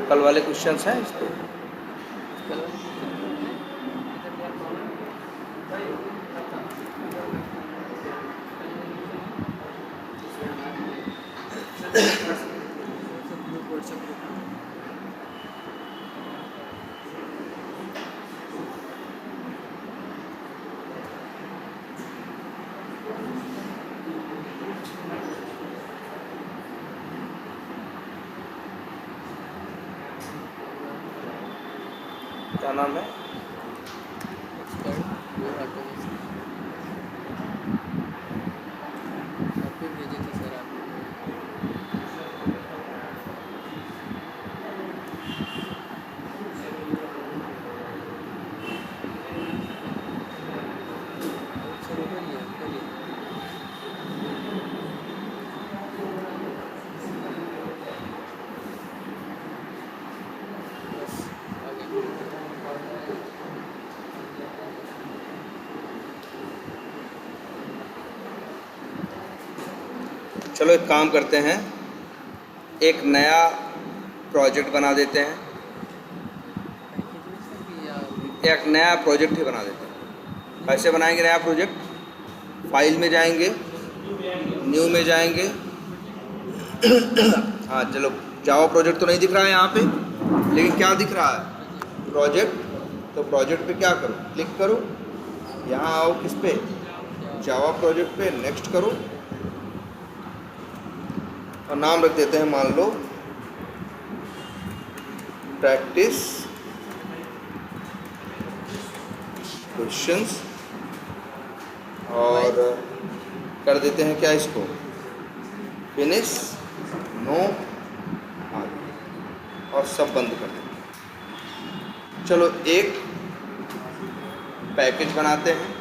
कल वाले क्वेश्चंस हैं इस पे। क्या नाम है? चलो एक काम करते हैं, एक नया प्रोजेक्ट बना देते हैं, एक नया प्रोजेक्ट ही बना देते हैं। कैसे बनाएंगे नया प्रोजेक्ट? फाइल में जाएंगे, न्यू में जाएंगे। हाँ चलो, जावा प्रोजेक्ट तो नहीं दिख रहा है यहाँ पे, लेकिन क्या दिख रहा है? प्रोजेक्ट। तो प्रोजेक्ट पे क्या करो? क्लिक करो, यहाँ आओ, किस पे? जावा प्रोजेक्ट पे, नेक्स्ट करो और नाम रख देते हैं, मान लो प्रैक्टिस क्वेश्चंस, और कर देते हैं क्या इसको? फिनिश, नो, आगे, और सब बंद कर देते हैं। चलो एक पैकेज बनाते हैं।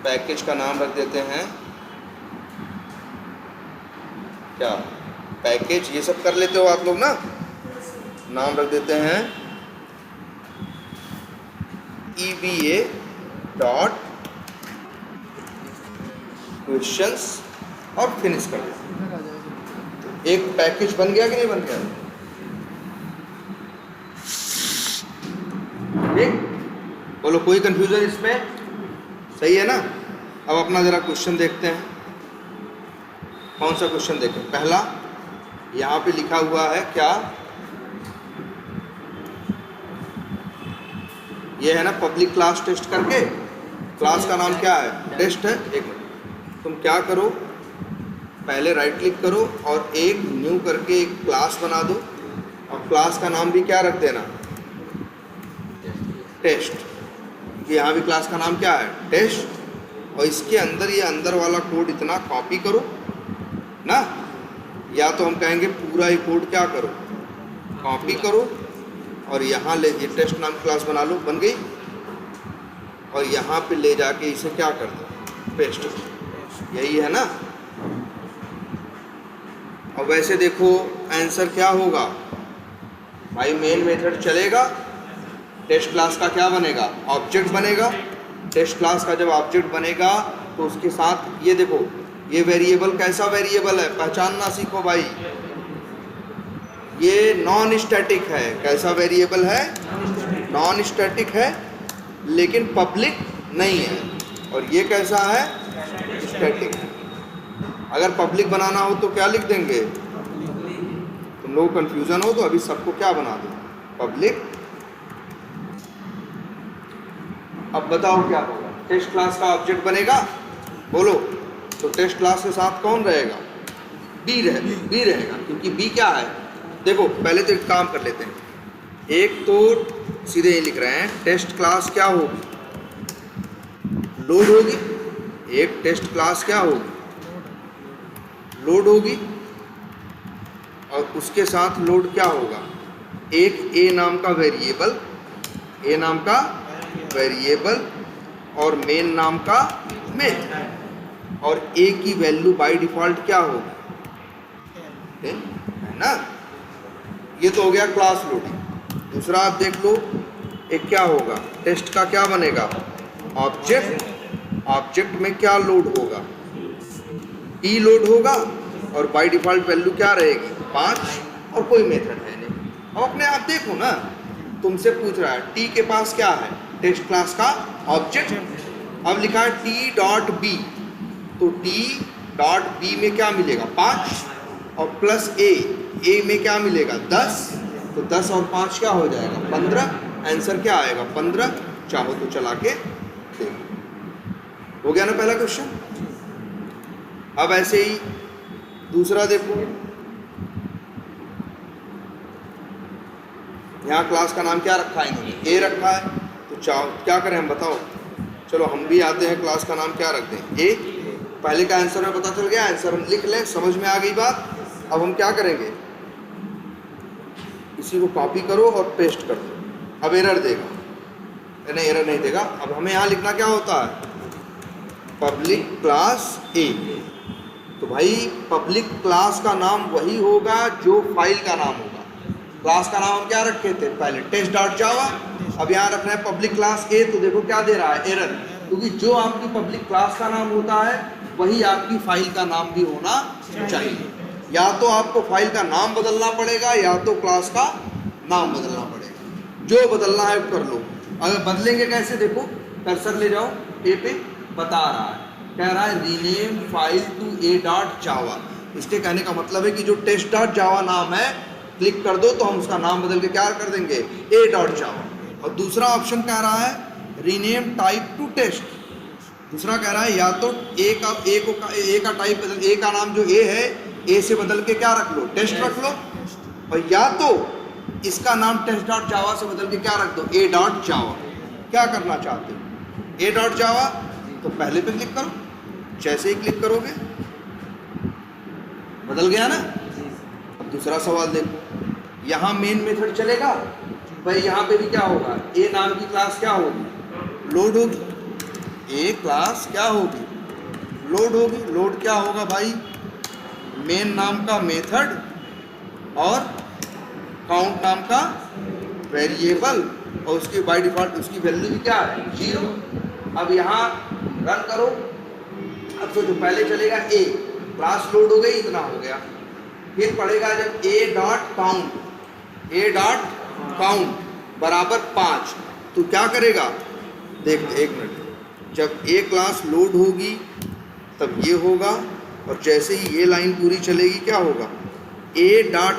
पैकेज का नाम रख देते हैं क्या? पैकेज। ये सब कर लेते हो आप लोग ना? नाम रख देते हैं EBA डॉट क्वेश्चंस और फिनिश कर देते हैं। एक पैकेज बन गया कि नहीं बन गया? ठीक, बोलो कोई कंफ्यूजन इसमें? सही है ना? अब अपना ज़रा क्वेश्चन देखते हैं। कौन सा क्वेश्चन देखें? पहला यहाँ पे लिखा हुआ है क्या? ये है ना पब्लिक क्लास टेस्ट करके। क्लास का नाम क्या है? टेस्ट है। एक मिनट, तुम क्या करो, पहले राइट क्लिक करो और एक न्यू करके एक क्लास बना दो, और क्लास का नाम भी क्या रख देना? टेस्ट। यहाँ भी क्लास का नाम क्या है? टेस्ट। और इसके अंदर ये अंदर वाला कोड इतना कॉपी करो ना, या तो हम कहेंगे पूरा ही कोड क्या करो? कॉपी करो, और यहाँ ले ये टेस्ट नाम क्लास बना लो, बन गई। और यहाँ पे ले जाके इसे क्या कर दो? पेस्ट। यही है ना? और वैसे देखो आंसर क्या होगा भाई? मेन मेथड चलेगा, टेस्ट क्लास का क्या बनेगा? ऑब्जेक्ट बनेगा। टेस्ट क्लास का जब ऑब्जेक्ट बनेगा तो उसके साथ ये देखो, ये वेरिएबल कैसा वेरिएबल है? पहचानना सीखो भाई। ये नॉन स्टैटिक है। कैसा वेरिएबल है? नॉन स्टैटिक है, लेकिन पब्लिक नहीं है। और ये कैसा है? स्टैटिक है। अगर पब्लिक बनाना हो तो क्या लिख देंगे? तुम लोग कंफ्यूजन हो तो अभी सबको क्या बना दो? पब्लिक। अब बताओ क्या होगा? टेस्ट क्लास का ऑब्जेक्ट बनेगा, बोलो। तो टेस्ट क्लास के साथ कौन रहेगा? बी रहेगा, क्योंकि बी क्या है? देखो पहले तो एक काम कर लेते हैं। एक तो सीधे ये लिख रहे हैं, टेस्ट क्लास क्या होगी? लोड होगी। एक टेस्ट क्लास क्या होगी? लोड होगी। और उसके साथ लोड क्या होगा? एक ए नाम का वेरिएबल, ए नाम का वेरिएबल, और मेन नाम का मेन। और ए की वैल्यू बाय डिफॉल्ट क्या होगी? है ना? ये तो हो गया क्लास लोडिंग। दूसरा आप देख लो, एक क्या होगा? टेस्ट का क्या बनेगा? ऑब्जेक्ट। ऑब्जेक्ट में क्या लोड होगा? ई लोड होगा, और बाय डिफ़ॉल्ट वैल्यू क्या रहेगी 5, और कोई मेथड है नहीं। अब अपने आप देखो ना, तुमसे पूछ रहा है टी के पास क्या है, टेस्ट क्लास का ऑब्जेक्ट। अब लिखा है टी डॉट बी, तो टी डॉट बी में क्या मिलेगा 5, और प्लस ए में क्या मिलेगा 10, तो 10 और 5 क्या हो जाएगा 15। आंसर क्या आएगा 15। चाहो तो चला के देखो। हो गया ना पहला क्वेश्चन। अब ऐसे ही दूसरा देखो, यहाँ क्लास का नाम क्या रखा है इन्होंने, ए रखा है, तो चाहो क्या करें हम बताओ। चलो हम भी आते हैं, क्लास का नाम क्या रख दें ए। पहले का आंसर में पता चल गया, आंसर हम लिख लें, समझ में आ गई बात। अब हम क्या करेंगे, इसी को कॉपी करो और पेस्ट कर दो। अब एरर देगा, नहीं एरर नहीं देगा। अब हमें यहाँ लिखना क्या होता है, पब्लिक क्लास ए। तो भाई पब्लिक क्लास का नाम वही होगा जो फाइल का नाम होगा। क्लास का नाम हम क्या रखे थे पहले, टेस्ट डॉट जावा। अब यहाँ रखना है पब्लिक क्लास ए, तो देखो क्या दे रहा है एरर, क्योंकि जो आपकी पब्लिक क्लास का नाम होता है वही आपकी फाइल का नाम भी होना चाहिए। या तो आपको फाइल का नाम बदलना पड़ेगा या तो क्लास का नाम बदलना पड़ेगा, जो बदलना है कर लो। अगर बदलेंगे कैसे, देखो कर्सर ले जाओ ए पे, बता रहा है, कह रहा है rename file to A dot Java. इसके कहने का मतलब है कि जो टेस्ट डॉट जावा नाम है, क्लिक कर दो तो हम उसका नाम बदल के क्या कर देंगे ए डॉट जावा। और दूसरा ऑप्शन कह रहा है रीनेम टाइप टू टेस्ट। दूसरा कह रहा है या तो ए का टाइप बदल, ए का नाम जो ए है ए से बदल के क्या रख लो टेस्ट रख लो, और या तो इसका नाम टेस्ट डॉट जावा से बदल के क्या रख दो ए डॉट जावा। क्या करना चाहते हो, ए डॉट जावा, तो पहले पे क्लिक करो, जैसे ही क्लिक करोगे बदल गया ना। अब दूसरा सवाल देखो, यहाँ मेन मेथड चलेगा भाई, यहाँ पे भी क्या होगा, ए नाम की क्लास क्या होगी लोड होगी, ए क्लास क्या होगी लोड होगी। लोड क्या होगा भाई, मेन नाम का मेथड और काउंट नाम का वेरिएबल, और उसकी बाय डिफॉल्ट उसकी वैल्यू भी क्या है 0। अब यहाँ रन करो, अब सोचो पहले चलेगा ए, क्लास लोड हो गई, इतना हो गया, फिर पड़ेगा जब ए डॉट काउंट बराबर 5, तो क्या करेगा, देख एक मिनट, जब ए क्लास लोड होगी तब ये होगा, और जैसे ही ये लाइन पूरी चलेगी क्या होगा, ए डॉट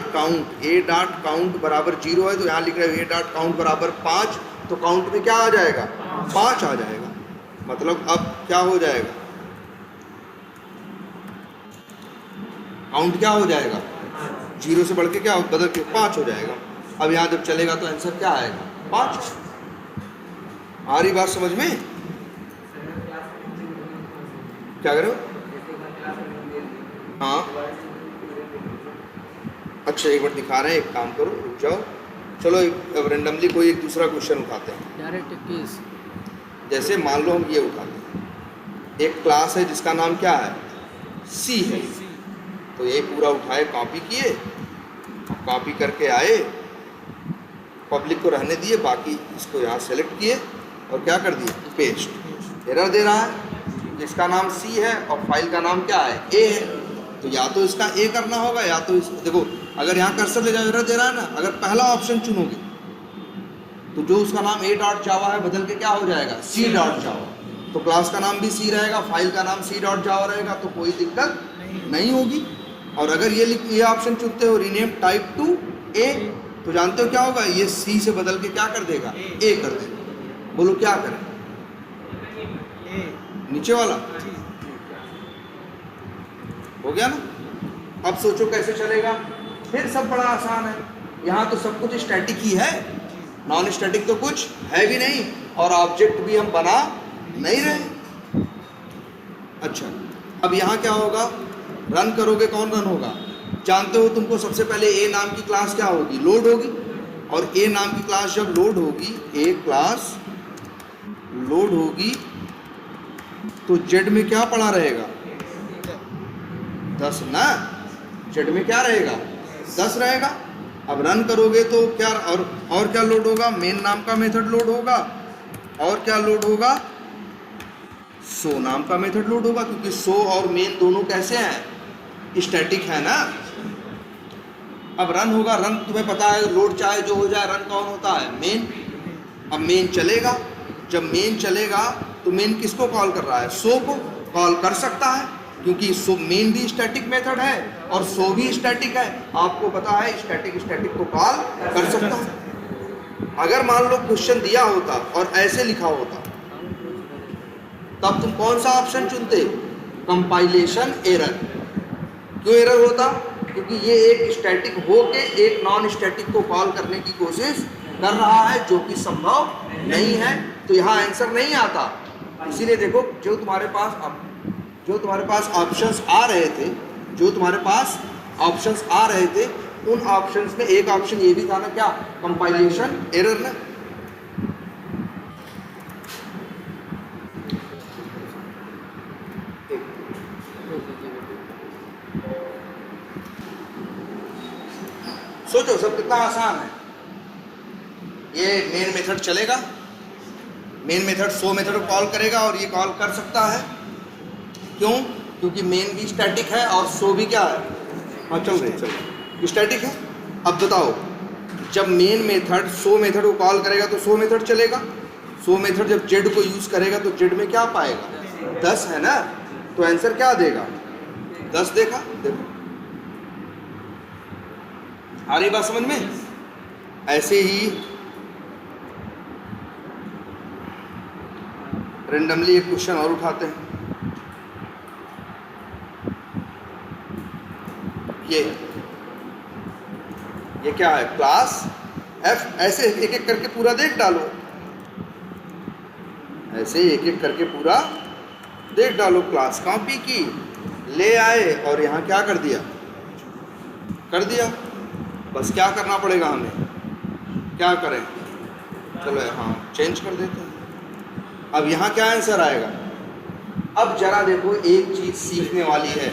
काउंट बराबर 0 है, तो यहाँ लिख रहे हैं ए डॉट काउंट बराबर 5, तो काउंट में क्या आ जाएगा 5 आ जाएगा। मतलब अब क्या हो जाएगा, काउंट क्या हो जाएगा 0 से बढ़ के क्या बदल के 5 हो जाएगा। अब यहाँ जब चलेगा तो आंसर क्या आएगा 5। आ रही बात समझ में, क्या करो, हाँ अच्छा एक बार दिखा रहे हैं, एक काम करो रुक जाओ, चलो अब रेंडमली कोई एक दूसरा क्वेश्चन उठाते हैं। डायरेक्ट केस, जैसे मान लो हम ये उठाते हैं, एक क्लास है जिसका नाम क्या है सी है, तो ये पूरा उठाए कॉपी किए, कॉपी करके आए, पब्लिक को रहने दिए, बाकी इसको यहाँ सेलेक्ट किए और क्या कर दिए पेस्ट। एरर दे रहा है, इसका नाम सी है और फाइल का नाम क्या है ए है, तो या तो इसका ए करना होगा या तो इस, देखो अगर यहाँ कर्सर ले जाओ एरर दे रहा है ना, अगर पहला ऑप्शन चुनोगे तो जो उसका नाम ए डॉट जावा है बदल के क्या हो जाएगा सी डॉट जावा, तो क्लास का नाम भी सी रहेगा, फाइल का नाम सी डॉट जावा रहेगा, तो कोई दिक्कत नहीं होगी। और अगर ये ऑप्शन चुनते हो रीनेम टाइप टू ए, तो जानते हो क्या होगा, ये सी से बदल के क्या कर देगा ए कर देगा। बोलो क्या करें, नीचे वाला हो गया ना। अब सोचो कैसे चलेगा, फिर सब बड़ा आसान है, यहाँ तो सब कुछ स्टैटिक ही है, नॉन स्टैटिक तो कुछ है भी नहीं, और ऑब्जेक्ट भी हम बना नहीं रहे। अच्छा अब यहाँ क्या होगा, रन करोगे कौन रन होगा, जानते हो तुमको सबसे पहले ए नाम की क्लास क्या होगी लोड होगी, और ए नाम की क्लास जब लोड होगी, ए क्लास लोड होगी तो जेड में क्या पड़ा रहेगा 10 ना, जेड में क्या रहेगा 10 रहेगा। अब रन करोगे तो क्या और क्या लोड होगा, मेन नाम का मेथड लोड होगा, और क्या लोड होगा शो नाम का मेथड लोड होगा, क्योंकि शो और मेन दोनों कैसे हैं स्टैटिक है ना। अब रन होगा, रन तुम्हें पता है, लोड चाहे जो हो जाए, रन कौन होता है? मेन। अब मेन चलेगा, जब मेन चलेगा तो मेन किसको कॉल कर रहा है? सो को कॉल कर सकता है, क्योंकि सो मेन भी स्टैटिक मेथड है और सो भी स्टैटिक है। आपको पता है स्टैटिक स्टैटिक को कॉल कर सकता है। अगर मान लो क्वेश्चन दिया होता और ऐसे लिखा होता, तब तुम कौन सा ऑप्शन चुनते? Compilation error. क्यों एरर होता? क्योंकि ये एक स्टैटिक होके एक नॉन स्टैटिक को कॉल करने की कोशिश कर रहा है, जो कि संभव नहीं है, तो यहाँ आंसर नहीं आता। इसीलिए देखो, जो तुम्हारे पास ऑप्शंस आ रहे थे, उन ऑप्शंस में एक ऑप्शन ये भी था ना, क्या? कंपाइलेशन एरर ना। सोचो सब कितना आसान है। ये मेन मेथड चलेगा, मेन मेथड सो मेथड को कॉल करेगा और ये कॉल कर सकता है। क्यों? क्योंकि मेन भी स्टैटिक है और सो भी क्या है? हाँ चल रही स्टैटिक है। अब बताओ, जब मेन मेथड सो मेथड को कॉल करेगा तो सो मेथड चलेगा। सो मेथड जब जेड को यूज करेगा तो जेड में क्या पाएगा? 10 है ना, तो आंसर क्या देगा? 10। देखा? देखो आ रही बात समझ में? ऐसे ही रेंडमली एक क्वेश्चन और उठाते हैं। ये क्या है? Class F. ऐसे एक एक करके पूरा देख डालो, ऐसे एक एक करके पूरा देख डालो। क्लास कॉपी की, ले आए और यहाँ क्या कर दिया? बस क्या करना पड़ेगा हमें? क्या करें? चलो हाँ चेंज कर देते हैं। अब यहाँ क्या आंसर आएगा? अब जरा देखो, एक चीज़ सीखने वाली है।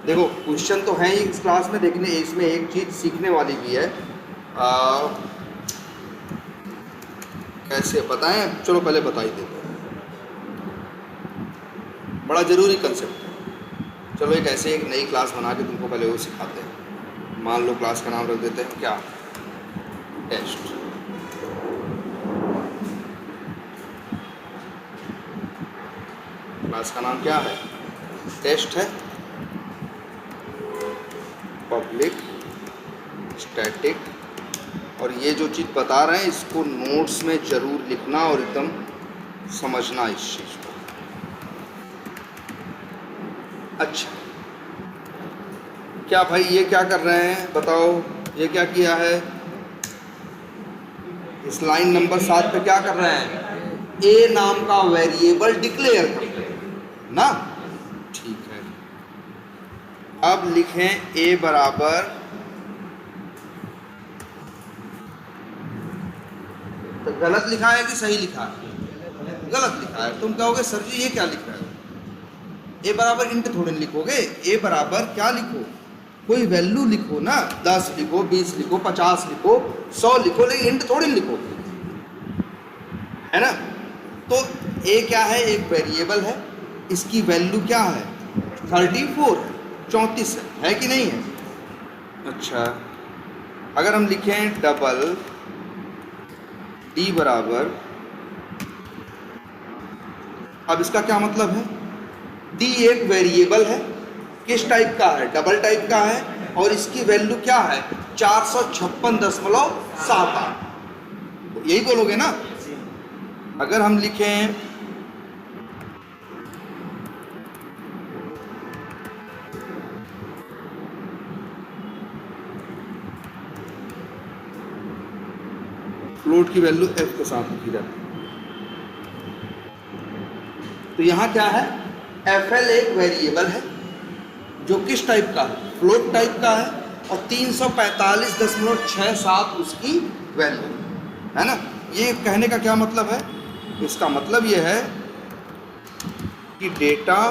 देखो क्वेश्चन तो है ही इस क्लास में, लेकिन इसमें एक चीज़ सीखने वाली भी है। कैसे बताएं? चलो पहले बता ही देते हैं, बड़ा ज़रूरी कंसेप्ट है। चलो एक ऐसे एक नई क्लास बना के तुमको पहले वो सिखाते हैं। मान लो क्लास का नाम रख देते हैं क्या? टेस्ट। क्लास का नाम क्या है? टेस्ट है। Public static. और ये जो चीज़ बता रहे हैं इसको नोट्स में ज़रूर लिखना और एकदम समझना इस चीज़ को। अच्छा, क्या भाई ये क्या कर रहे हैं? बताओ, ये क्या किया है? इस लाइन नंबर 7 पे क्या कर रहे हैं? ए नाम का वेरिएबल डिक्लेयर कर रहे हैं ना। ठीक है, अब लिखें ए बराबर, तो गलत लिखा है कि सही लिखा है? गलत लिखा है। तुम कहोगे सर जी ये क्या लिख रहे हो? ए बराबर इंट थोड़ी लिखोगे, ए बराबर क्या लिखो? कोई वैल्यू लिखो ना। 10 लिखो, 20 लिखो, 50 लिखो, 100 लिखो, लेकिन इंट थोड़ी लिखो, है ना। तो ए क्या है? एक वेरिएबल है, इसकी वैल्यू क्या है? 34 है कि नहीं है? अच्छा, अगर हम लिखें डबल डी बराबर, अब इसका क्या मतलब है? डी एक वेरिएबल है, किस टाइप का है? डबल टाइप का है, और इसकी वैल्यू क्या है? 456.78। यही बोलोगे ना। अगर हम लिखें फ्लोट की वैल्यू एफ के साथ लिखी जाती है, तो यहाँ क्या है? एफएल एक वेरिएबल है जो किस टाइप का है? फ्लोट टाइप का है, और 345.67 उसकी वैल्यू है ना। ये कहने का क्या मतलब है? इसका मतलब ये है कि data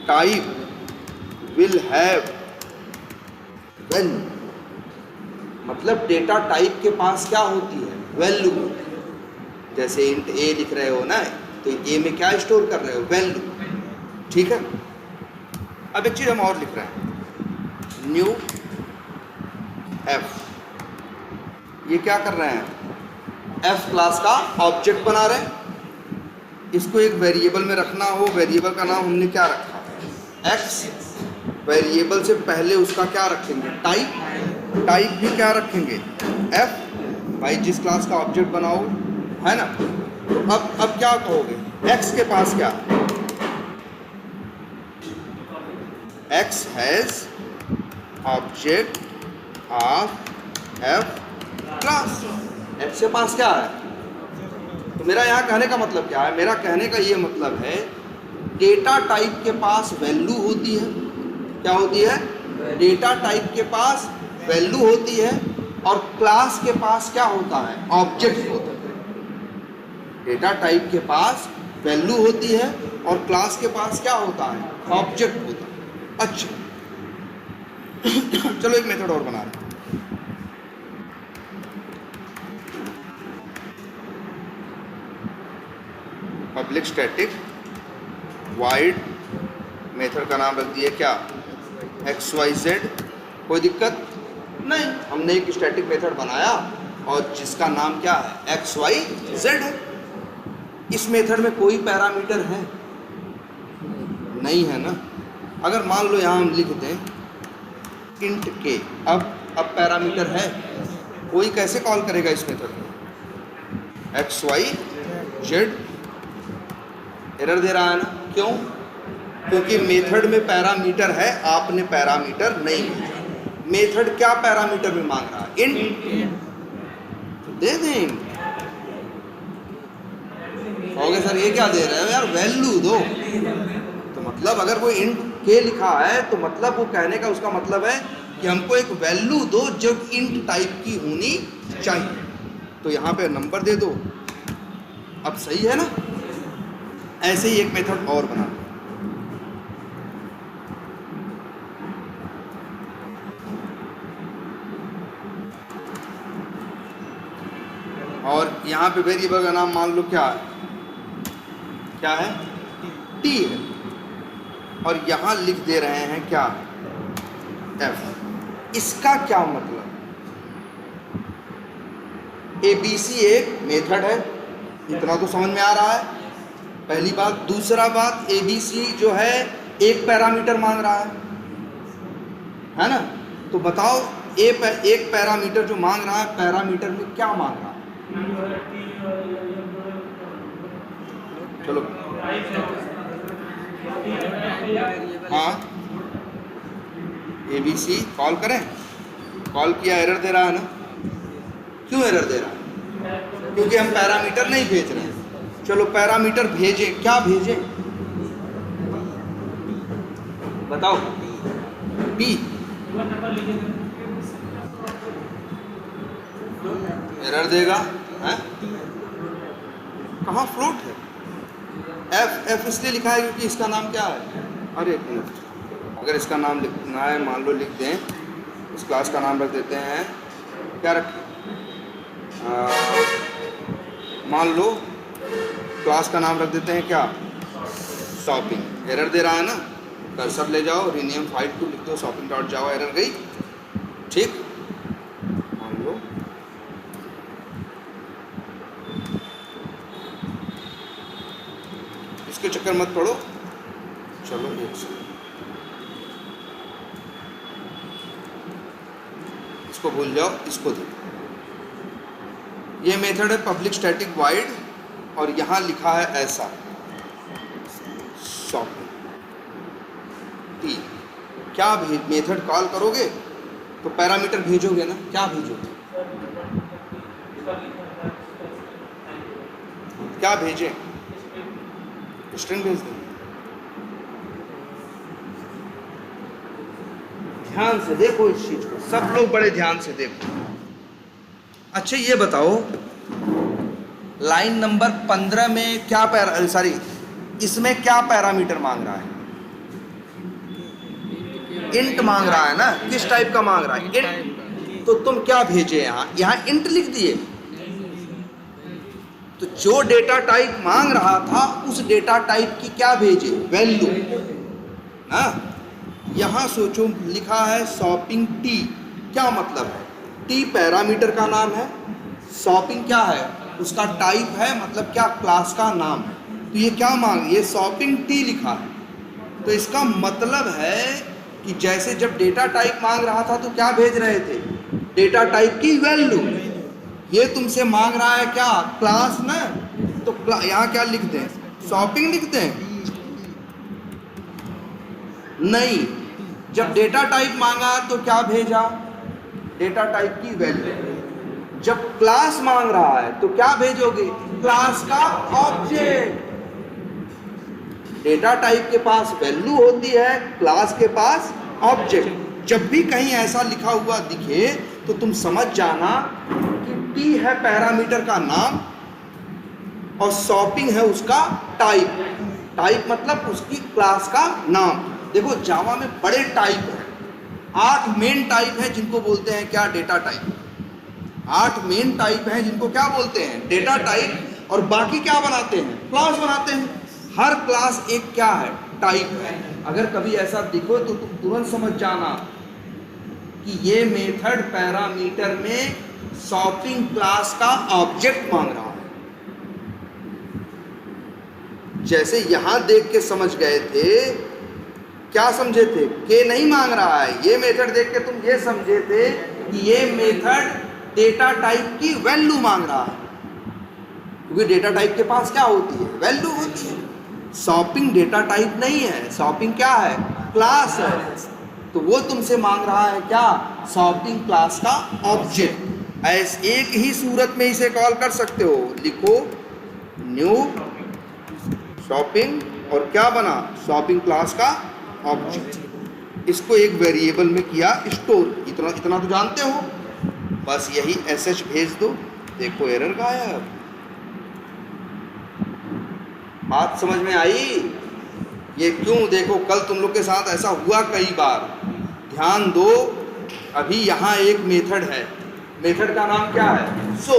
type will have value, मतलब डेटा टाइप के पास क्या होती है? वैल्यू। जैसे इंट ए लिख रहे हो ना, तो ए में क्या स्टोर कर रहे हो? वैल्यू। ठीक है, अब एक चीज़ हम और लिख रहे हैं, न्यू एफ। ये क्या कर रहे हैं, एफ क्लास का ऑब्जेक्ट बना रहे हैं। इसको एक वेरिएबल में रखना हो, वेरिएबल का नाम हमने क्या रखा, एक्स। वेरिएबल से पहले उसका क्या रखेंगे, टाइप। टाइप भी क्या रखेंगे, एफ। भाई जिस क्लास का ऑब्जेक्ट बनाओ, है ना। तो अब क्या कहोगे, एक्स के पास क्या, x has object of F class. X के पास क्या है। तो मेरा यहाँ कहने का मतलब क्या है, मेरा कहने का ये मतलब है, डेटा टाइप के पास वैल्यू होती है। क्या होती है, डेटा टाइप के पास वैल्यू होती है, और क्लास के पास क्या होता है, ऑब्जेक्ट होता है। डेटा टाइप के पास वैल्यू होती है और क्लास के पास क्या होता है, ऑब्जेक्ट होता है। अच्छा चलो एक मेथड और बना रहे हैं। पब्लिक स्टैटिक वाइड, मेथड का नाम रख दिए क्या, XYZ। कोई दिक्कत नहीं, हमने एक स्टैटिक मेथड बनाया और जिसका नाम क्या है, XYZ है। इस मेथड में कोई पैरामीटर है नहीं, है ना। अगर मान लो यहाँ हम लिख दें इंट के, अब पैरामीटर है, कोई कैसे कॉल करेगा इस मेथड को, XYZ। एरर दे रहा है ना, क्यों, क्योंकि मेथड में पैरामीटर है, आपने पैरामीटर नहीं भेजा। मेथड क्या पैरामीटर में मांग रहा है, इंट। तो दे दें, कहोगे सर ये क्या दे रहे हो यार, वैल्यू दो। तो मतलब अगर कोई इंट के लिखा है तो मतलब वो कहने का उसका मतलब है कि हमको एक वैल्यू दो जो इंट टाइप की होनी चाहिए। तो यहाँ पे नंबर दे दो, अब सही है ना। ऐसे ही एक मेथड और बना, और यहाँ पे वेरिएबल का नाम मान लो क्या है, क्या है, टी है, और यहाँ लिख दे रहे हैं क्या, एफ। इसका क्या मतलब, ABC एक मेथड है, इतना तो समझ में आ रहा है, पहली बात। दूसरा बात, ABC जो है एक पैरामीटर मांग रहा है ना। तो बताओ एक पैरामीटर जो मांग रहा है, पैरामीटर में क्या मांग रहा है, चलो हाँ, ABC कॉल करें, कॉल किया, एरर दे रहा है ना। क्यों एरर दे रहा है, क्योंकि हम पैरामीटर नहीं भेज रहे हैं। चलो पैरामीटर भेजें, क्या भेजें बताओ, P। एरर देगा, है कहाँ, फ्लोट है। F इसलिए लिखा है क्योंकि इसका नाम क्या है, अरे एक मिनट, अगर इसका नाम लिखना है, मान लो लिख दें, इस क्लास का नाम रख देते हैं, क्या रखें, मान लो क्लास का नाम रख देते हैं क्या, शॉपिंग। एरर दे रहा है ना, कर्सर ले जाओ, रीनेम फाइल टू लिख दो शॉपिंग डॉट जावा, एरर गई, ठीक। मान लो इसके चक्कर मत पड़ो, चलो एक से इसको भूल जाओ, इसको देखो। ये मेथड है पब्लिक स्टैटिक वाइड, और यहाँ लिखा है ऐसा, शॉपिंग टी। क्या मेथड कॉल करोगे तो पैरामीटर भेजोगे ना, क्या भेजोगे, क्या भेजें, स्ट्रिंग भेज दें। ध्यान से देखो इस चीज को, सब लोग बड़े ध्यान से देखो। अच्छा ये बताओ, लाइन नंबर 15 में क्या इसमें क्या पैरामीटर मांग रहा है, इंट मांग रहा है ना। किस टाइप का मांग रहा है, इंट। तो तुम क्या भेजे, यहाँ इंट लिख दिए। तो जो डेटा टाइप मांग रहा था उस डेटा टाइप की क्या भेजे, वैल्यू ना। यहाँ सोचो, लिखा है शॉपिंग टी, क्या मतलब है? टी पैरामीटर का नाम है, शॉपिंग क्या है? उसका टाइप है, मतलब क्या? क्लास का नाम है। तो ये क्या मांग, ये शॉपिंग टी लिखा है, तो इसका मतलब है कि जैसे जब डेटा टाइप मांग रहा था तो क्या भेज रहे थे? डेटा टाइप की वैल्यू। ये तुमसे मांग रहा है क्या? क्लास ना, तो यहाँ क्या लिखते हैं? शॉपिंग लिखते हैं? नहीं, जब डेटा टाइप मांगा तो क्या भेजा? डेटा टाइप की वैल्यू। जब क्लास मांग रहा है तो क्या भेजोगे? क्लास का ऑब्जेक्ट। डेटा टाइप के पास वैल्यू होती है, क्लास के पास ऑब्जेक्ट। जब भी कहीं ऐसा लिखा हुआ दिखे तो तुम समझ जाना कि टी है पैरामीटर का नाम और शॉपिंग है उसका टाइप। टाइप मतलब उसकी क्लास का नाम। देखो जावा में बड़े टाइप हैं, 8 मेन टाइप हैं जिनको बोलते हैं क्या? Data type. 8 मेन टाइप हैं जिनको क्या बोलते हैं? Data type. और बाकी क्या बनाते हैं? क्लास बनाते हैं। हर क्लास एक क्या है? टाइप है। अगर कभी ऐसा दिखो तो तुम तुरंत समझ जाना कि ये मेथड पैरामीटर में शॉपिंग क्लास का ऑब्जेक्ट मांग रहा है। जैसे यहां देख के समझ गए थे, क्या समझे थे? के नहीं मांग रहा है। ये मेथड देख के तुम ये समझे थे कि ये मेथड डेटा टाइप की वैल्यू मांग रहा है, क्योंकि डेटा टाइप के पास क्या होती है? वैल्यू होती है। शॉपिंग डेटा टाइप नहीं है, शॉपिंग क्या है? क्लास है। तो वो तुमसे मांग रहा है क्या? शॉपिंग क्लास का ऑब्जेक्ट। ऐसे एक ही सूरत में इसे कॉल कर सकते हो। लिखो न्यू शॉपिंग और क्या बना? शॉपिंग क्लास का ऑब्जेक्ट। इसको एक वेरिएबल में किया स्टोर। इतना इतना तो जानते हो। बस यही एसएच भेज दो, देखो एरर गायब। बात समझ में आई? ये क्यों? देखो कल तुम लोग के साथ ऐसा हुआ कई बार। ध्यान दो, अभी यहाँ एक मेथड है, मेथड का नाम क्या है? सो।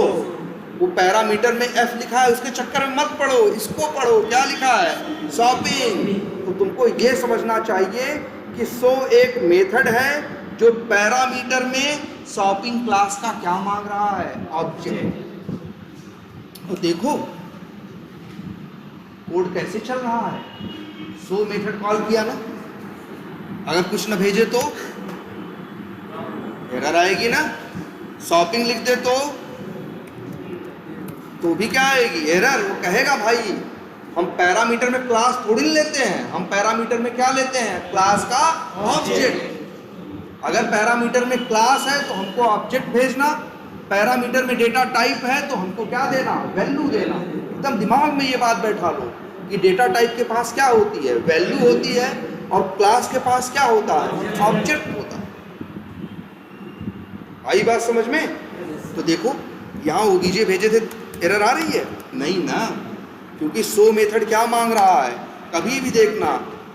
वो पैरामीटर में एफ लिखा है, उसके चक्कर में मत पढ़ो, इसको पढ़ो। क्या लिखा है? शॉपिंग। तो तुमको ये समझना चाहिए कि सो एक मेथड है जो पैरामीटर में शॉपिंग क्लास का क्या मांग रहा है? ऑब्जेक्ट। तो देखो कोड कैसे चल रहा है। सो मेथड कॉल किया ना, अगर कुछ ना भेजे तो एरर आएगी ना। शॉपिंग लिख दे तो भी क्या आएगी? एरर। वो कहेगा भाई हम पैरामीटर में क्लास थोड़ी लेते हैं, हम पैरामीटर में क्या लेते हैं? क्लास का ऑब्जेक्ट। अगर पैरामीटर में क्लास है तो हमको ऑब्जेक्ट भेजना, पैरामीटर में डेटा टाइप है तो हमको क्या देना? वैल्यू देना। एकदम दिमाग में ये बात बैठा लो कि डेटा टाइप के पास क्या होती है? वैल्यू होती है, और क्लास के पास क्या होता है? ऑब्जेक्ट होता है। आई बात समझ में? तो देखो यहाँ ओबीजे भेजे थे, एरर आ रही है? नहीं ना, क्योंकि सो मेथड क्या मांग रहा है? कभी भी देखना,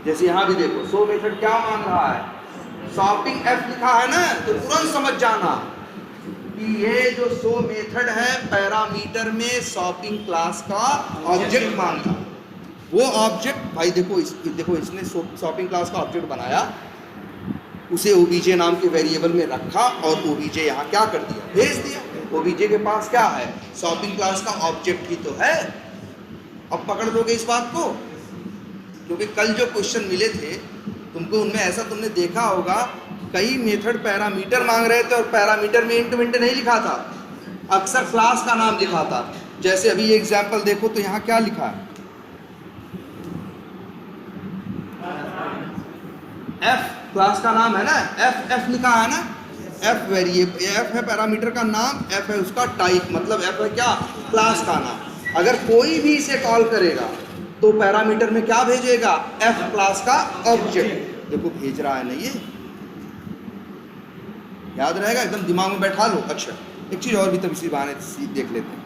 जैसे यहाँ भी देखो सो मेथड क्या मांग रहा है? शॉपिंग एफ लिखा है ना, तो तुरंत समझ जाना कि ये जो सो मेथड है पैरामीटर में शॉपिंग क्लास का ऑब्जेक्ट मांगा। वो ऑब्जेक्ट भाई देखो देखो इसने शॉपिंग क्लास का ऑब्जेक्ट बनाया, उसे ओबीजे नाम के वेरिएबल में रखा और ओबीजे यहाँ क्या कर दिया? भेज दिया। ओबीजे के पास क्या है? शॉपिंग क्लास का ऑब्जेक्ट ही तो है। अब पकड़ लोगे इस बात को, क्योंकि कल जो क्वेश्चन मिले थे तुमको, उनमें ऐसा तुमने देखा होगा कई मेथड पैरामीटर मांग रहे थे और पैरामीटर में इंट विंट नहीं लिखा था, अक्सर क्लास का नाम लिखा था। जैसे अभी ये एग्जाम्पल देखो तो यहाँ क्या लिखा है? एफ क्लास का नाम है ना, एफ लिखा है ना। एफ वेरिएबल, एफ है पैरामीटर का नाम, एफ है उसका टाइप, मतलब एफ है क्या? क्लास का नाम। अगर कोई भी इसे कॉल करेगा तो पैरामीटर में क्या भेजेगा? एफ क्लास का ऑब्जेक्ट। देखो भेज रहा है ना, ये याद रहेगा, एकदम दिमाग में बैठा लो। अच्छा एक चीज और भी तब इसी बहाने देख लेते हैं।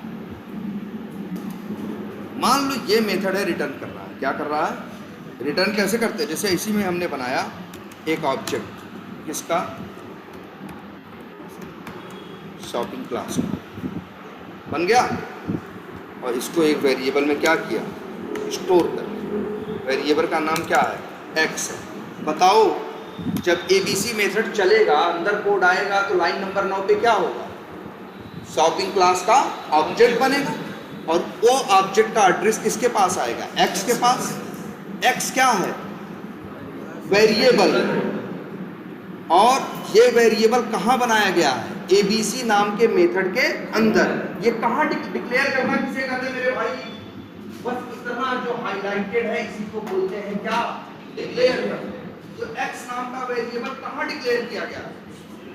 मान लो ये मेथड है, रिटर्न कर रहा है। क्या कर रहा है? रिटर्न कैसे करते हैं? जैसे इसी में हमने बनाया एक ऑब्जेक्ट, किसका? शॉपिंग क्लास का बन गया, और इसको एक वेरिएबल में क्या किया? स्टोर कर। वेरिएबल का नाम क्या है? एक्स है। बताओ जब एबीसी मेथड चलेगा, अंदर कोड आएगा, तो लाइन नंबर 9 पे क्या होगा, शॉपिंग क्लास का ऑब्जेक्ट बनेगा और वो ऑब्जेक्ट का एड्रेस किसके पास आएगा, एक्स के पास। एक्स क्या है, वेरिएबल, और ये वेरिएबल कहाँ बनाया गया है, एबीसी नाम के मेथड के अंदर। ये कहाँ डिक्लेयर करना किसे कहते हैं मेरे भाई, बस इतना जो हाईलाइटेड है इसी को बोलते हैं क्या, डिक्लेयर करना। तो एक्स नाम का वेरिएबल कहाँ डिक्लेयर किया गया,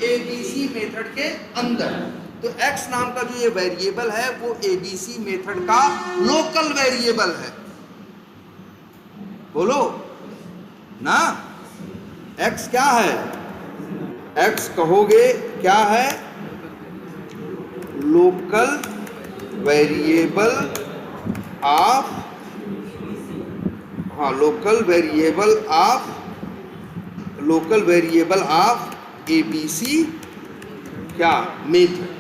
एबीसी मेथड के अंदर। तो एक्स नाम का जो ये वेरिएबल है वो एबीसी मेथड का लोकल वेरिएबल है, बोलो ना। एक्स क्या है, एक्स कहोगे क्या है, लोकल वेरिएबल ऑफ, हाँ लोकल वेरिएबल ऑफ एबीसी क्या, मेथड।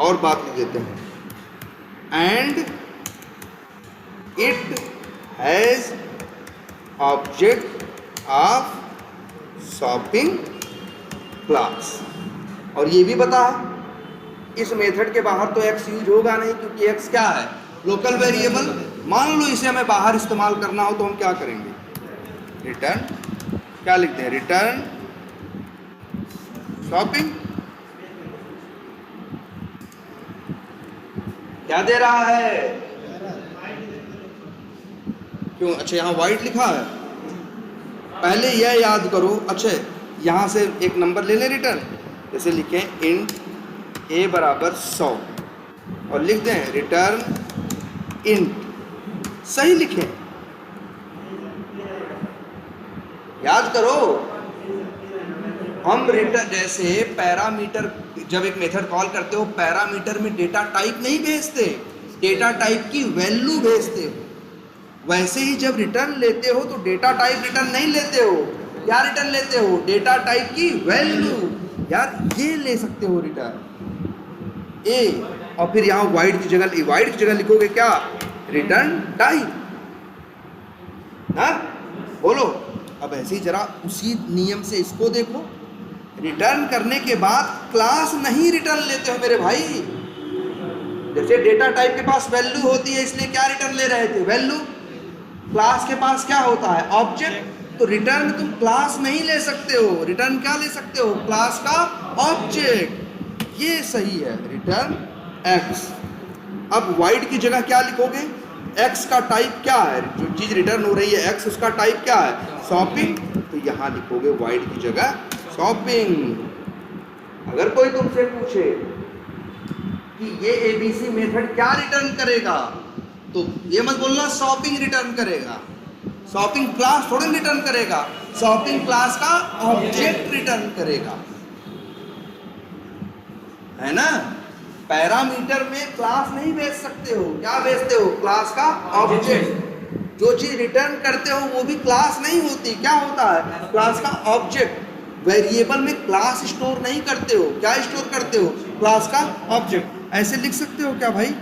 और बात लिख देते हैं, and it has object of shopping class. और ये भी बता, इस मेथड के बाहर तो एक्स यूज होगा नहीं, क्योंकि एक्स क्या है, लोकल वेरिएबल। मान लो इसे हमें बाहर इस्तेमाल करना हो तो हम क्या करेंगे, रिटर्न, क्या लिखते हैं, रिटर्न शॉपिंग। क्या दे रहा है, क्यों, अच्छा यहाँ वाइट लिखा है, पहले यह याद करो। अच्छा यहाँ से एक नंबर ले लें रिटर्न, जैसे लिखें इंट ए बराबर 100 और लिख दें रिटर्न इंट, सही लिखें, याद करो। हम रिटर्न, जैसे पैरामीटर, जब एक मेथड कॉल करते हो पैरामीटर में डेटा टाइप नहीं भेजते, डेटा टाइप की वैल्यू भेजते हो, वैसे ही जब रिटर्न लेते हो तो डेटा टाइप रिटर्न नहीं लेते हो, क्या रिटर्न लेते हो, डेटा टाइप की वैल्यू। यार ये ले सकते हो रिटर्न ए, और फिर यहाँ वाइड की जगह लिखोगे क्या, रिटर्न टाइप ना, बोलो। अब ऐसे ही जरा उसी नियम से इसको देखो, रिटर्न करने के बाद क्लास नहीं रिटर्न लेते हो मेरे भाई। जैसे डेटा टाइप के पास वैल्यू होती है, इसलिए क्या रिटर्न ले रहे थे, वैल्यू। क्लास के पास क्या होता है, ऑब्जेक्ट। तो रिटर्न तुम क्लास नहीं ले सकते हो, रिटर्न क्या ले सकते हो, क्लास का ऑब्जेक्ट। ये सही है, रिटर्न एक्स। अब वाइड की जगह क्या लिखोगे, एक्स का टाइप क्या है, जो चीज रिटर्न हो रही है एक्स, उसका टाइप क्या है, शॉपिंग। तो यहाँ लिखोगे वाइड की जगह शॉपिंग। अगर कोई तुमसे पूछे कि ये एबीसी मेथड क्या रिटर्न करेगा, तो ये मत बोलना शॉपिंग रिटर्न करेगा, शॉपिंग क्लास थोड़ी रिटर्न करेगा, शॉपिंग क्लास का ऑब्जेक्ट रिटर्न करेगा, है ना। पैरामीटर में क्लास नहीं भेज सकते हो, क्या भेजते हो, क्लास का ऑब्जेक्ट। जो चीज रिटर्न करते हो वो भी क्लास नहीं होती, क्या होता है, क्लास का ऑब्जेक्ट। वेरिएबल में क्लास स्टोर नहीं करते हो, क्या स्टोर करते हो, क्लास का ऑब्जेक्ट। ऐसे लिख सकते हो क्या भाई,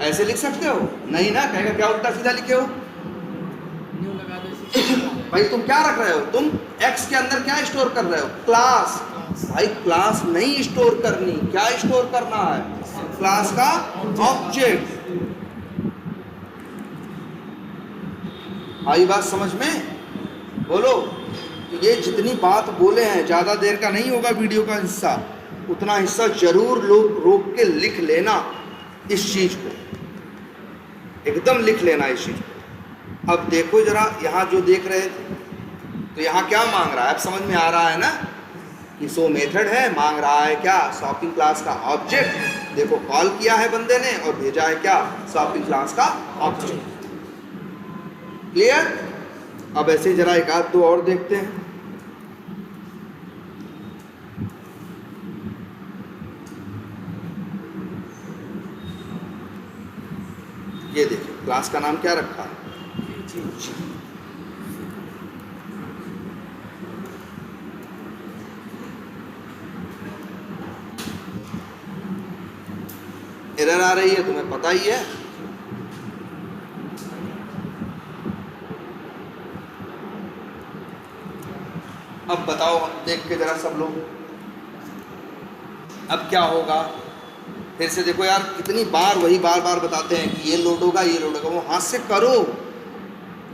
ऐसे लिख सकते हो, नहीं ना, कहेगा क्या उल्टा सीधा लिखे हो। भाई तुम क्या रख रहे हो, तुम एक्स के अंदर क्या स्टोर कर रहे हो, क्लास। भाई क्लास नहीं स्टोर करनी, क्या स्टोर करना है, क्लास का ऑब्जेक्ट। आई बात समझ में, बोलो। तो ये जितनी बात बोले हैं ज़्यादा देर का नहीं होगा वीडियो का हिस्सा, उतना हिस्सा जरूर लोग रोक के लिख लेना, इस चीज़ को एकदम लिख लेना, इस चीज़ को। अब देखो जरा, यहाँ जो देख रहे थे, तो यहाँ क्या मांग रहा है, अब समझ में आ रहा है ना कि सो मेथड है, मांग रहा है क्या, शॉपिंग क्लास का ऑब्जेक्ट। देखो कॉल किया है बंदे ने और भेजा है क्या, शॉपिंग क्लास का ऑब्जेक्ट। क्लियर। अब ऐसे जरा एक आध दो और देखते हैं। ये देखिए क्लास का नाम क्या रखा है, एरर आ रही है, तुम्हें पता ही है। अब बताओ, देख के जरा सब लोग, अब क्या होगा? फिर से देखो यार, कितनी बार वही बार बार बताते हैं कि ये लोड होगा, ये लोड होगा। वो हाथ से करो,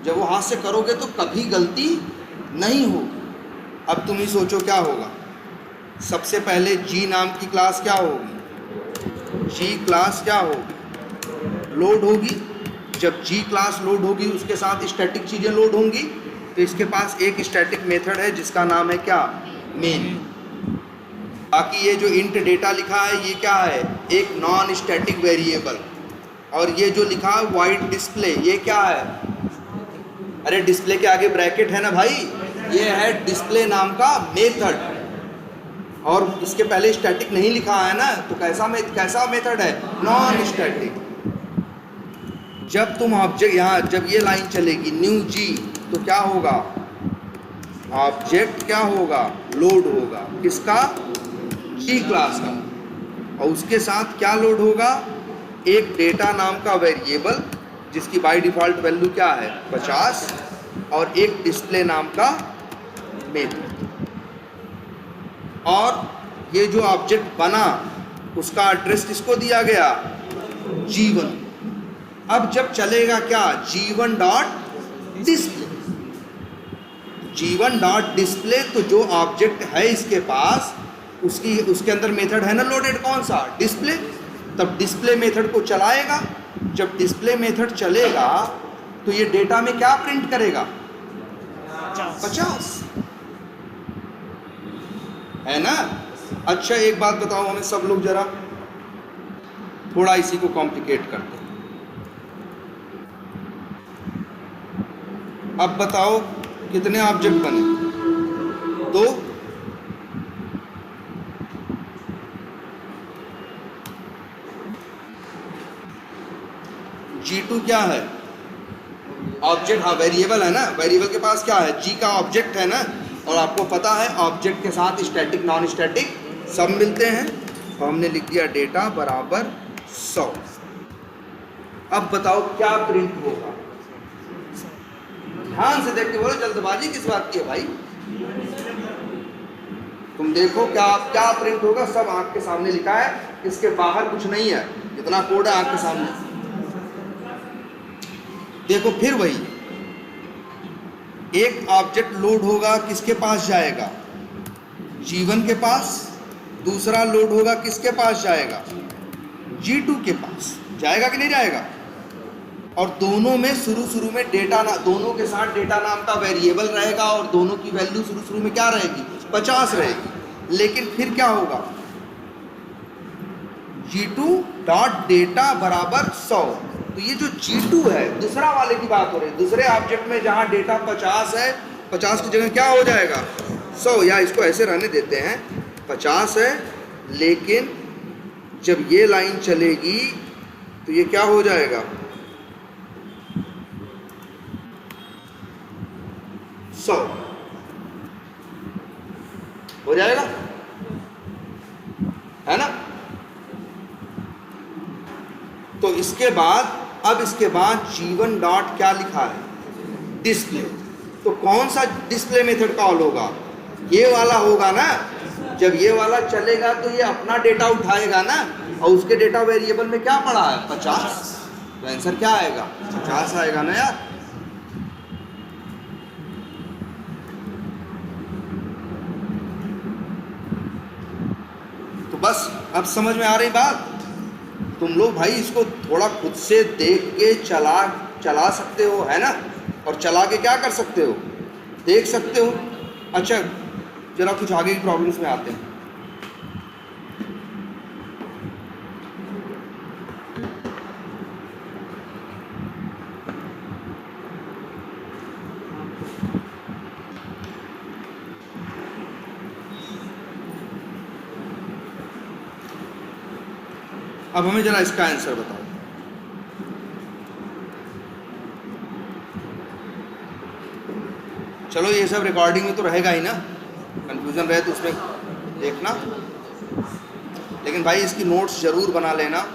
जब वो हाथ से करोगे तो कभी गलती नहीं होगी। अब तुम ही सोचो क्या होगा। सबसे पहले जी नाम की क्लास क्या होगी? जी क्लास क्या होगी? लोड होगी। जब जी क्लास लोड होगी, उसके साथ स्टैटिक चीज़ें लोड होंगी, तो इसके पास एक स्टैटिक मेथड है जिसका नाम है क्या? मेन। बाकी ये जो इंट डेटा लिखा है, ये क्या है? एक नॉन स्टैटिक वेरिएबल। और ये जो लिखा है वाइड डिस्प्ले, ये क्या है? अरे डिस्प्ले के आगे ब्रैकेट है ना भाई, ये है डिस्प्ले नाम का मेथड। और इसके पहले स्टैटिक नहीं लिखा है ना, तो कैसा मेथड है? Non static. जब तुम ऑब्जेक्ट यहाँ, जब ये लाइन चलेगी न्यू जी, तो क्या होगा? ऑब्जेक्ट क्या होगा? लोड होगा। किसका? जी क्लास का। और उसके साथ क्या लोड होगा? एक डेटा नाम का वेरिएबल जिसकी बाय डिफ़ॉल्ट वैल्यू क्या है? 50, और एक डिस्प्ले नाम का मेथड। और ये जो ऑब्जेक्ट बना, उसका एड्रेस किसको दिया गया? G1। अब जब चलेगा क्या? G1 dot display. G1 dot display, तो जो ऑब्जेक्ट है इसके पास, उसके अंदर मेथड है ना लोडेड, कौन सा? डिस्प्ले। तब डिस्प्ले मेथड को चलाएगा। जब डिस्प्ले मेथड चलेगा तो ये डेटा में क्या प्रिंट करेगा? 50, है ना? अच्छा एक बात बताओ हमें सब लोग, जरा थोड़ा इसी को कॉम्प्लिकेट करते हैं। अब बताओ कितने ऑब्जेक्ट बने? 2। G2 क्या है? ऑब्जेक्ट। हाँ, वेरिएबल है ना। वेरिएबल के पास क्या है? G का ऑब्जेक्ट है ना। और आपको पता है ऑब्जेक्ट के साथ स्टैटिक नॉन स्टैटिक सब मिलते हैं। और हमने लिख दिया डेटा बराबर 100। अब बताओ क्या प्रिंट होगा? ध्यान से देख के बोलो, जल्दबाजी किस बात की है भाई? तुम देखो क्या प्रिंट होगा। सब आंख के सामने लिखा है, इसके बाहर कुछ नहीं है। इतना कोड है आंख के सामने। देखो फिर वही, एक ऑब्जेक्ट लोड होगा, किसके पास जाएगा? G1 के पास। दूसरा लोड होगा, किसके पास जाएगा? G2 के पास। जाएगा कि नहीं जाएगा? और दोनों में शुरू में डेटा दोनों के साथ डेटा नाम का वेरिएबल रहेगा, और दोनों की वैल्यू शुरू में क्या रहेगी? 50 रहेगी। लेकिन फिर क्या होगा? G2 डॉट डेटा बराबर 100। तो ये जो G2 है, दूसरा वाले की बात हो रही है, दूसरे ऑब्जेक्ट में जहां डेटा 50 है, 50 की जगह क्या हो जाएगा? 100। या इसको ऐसे रहने देते हैं, 50 है, लेकिन जब ये लाइन चलेगी तो ये क्या हो जाएगा? 100 हो जाएगा, है ना? तो इसके बाद, अब इसके बाद G1 डॉट क्या लिखा है? डिस्प्ले। तो कौन सा डिस्प्ले मेथड कॉल होगा? ये वाला होगा ना। जब ये वाला चलेगा तो ये अपना डेटा उठाएगा ना, और उसके डेटा वेरिएबल में क्या पड़ा है? 50। तो आंसर क्या आएगा? 50 आएगा ना यार। तो बस अब समझ में आ रही बात? तुम लोग भाई इसको थोड़ा खुद से देख के चला सकते हो, है ना? और चला के क्या कर सकते हो? देख सकते हो। अच्छा जरा कुछ आगे की प्रॉब्लम्स में आते हैं। अब हमें जरा इसका आंसर बताओ। चलो ये सब रिकॉर्डिंग में तो रहेगा ही ना, कंफ्यूजन रहे तो उसमें देखना, लेकिन भाई इसकी नोट्स जरूर बना लेना।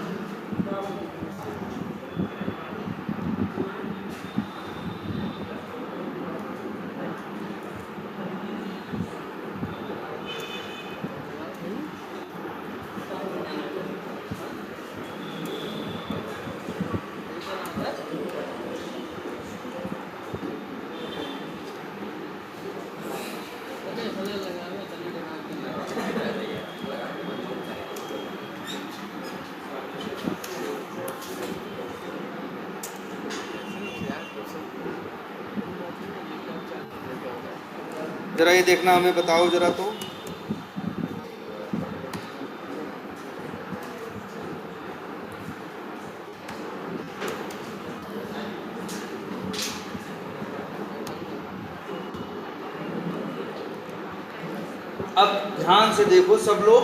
ज़रा ये देखना, हमें बताओ ज़रा तो। अब ध्यान से देखो सब लोग,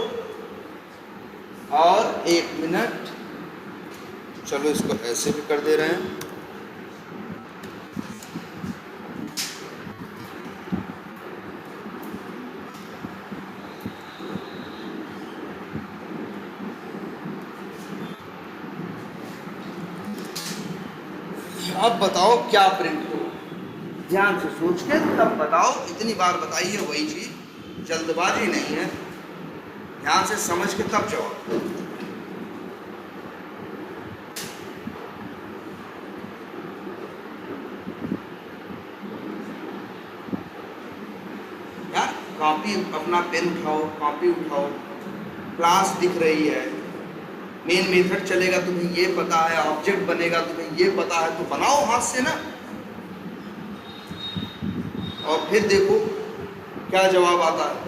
और 1 मिनट, चलो इसको ऐसे भी कर दे रहे हैं। अब बताओ क्या प्रिंट हो, ध्यान से सोच के तब बताओ, इतनी बार बताइए वही चीज, जल्दबाजी नहीं है, ध्यान से समझ के तब जवाब। यार कॉपी, अपना पेन उठाओ, कॉपी उठाओ, क्लास दिख रही है, मेन मेथड चलेगा, तुम्हें ये पता है, ऑब्जेक्ट बनेगा तुम्हें ये पता है, तो बनाओ हाथ से ना, और फिर देखो क्या जवाब आता है।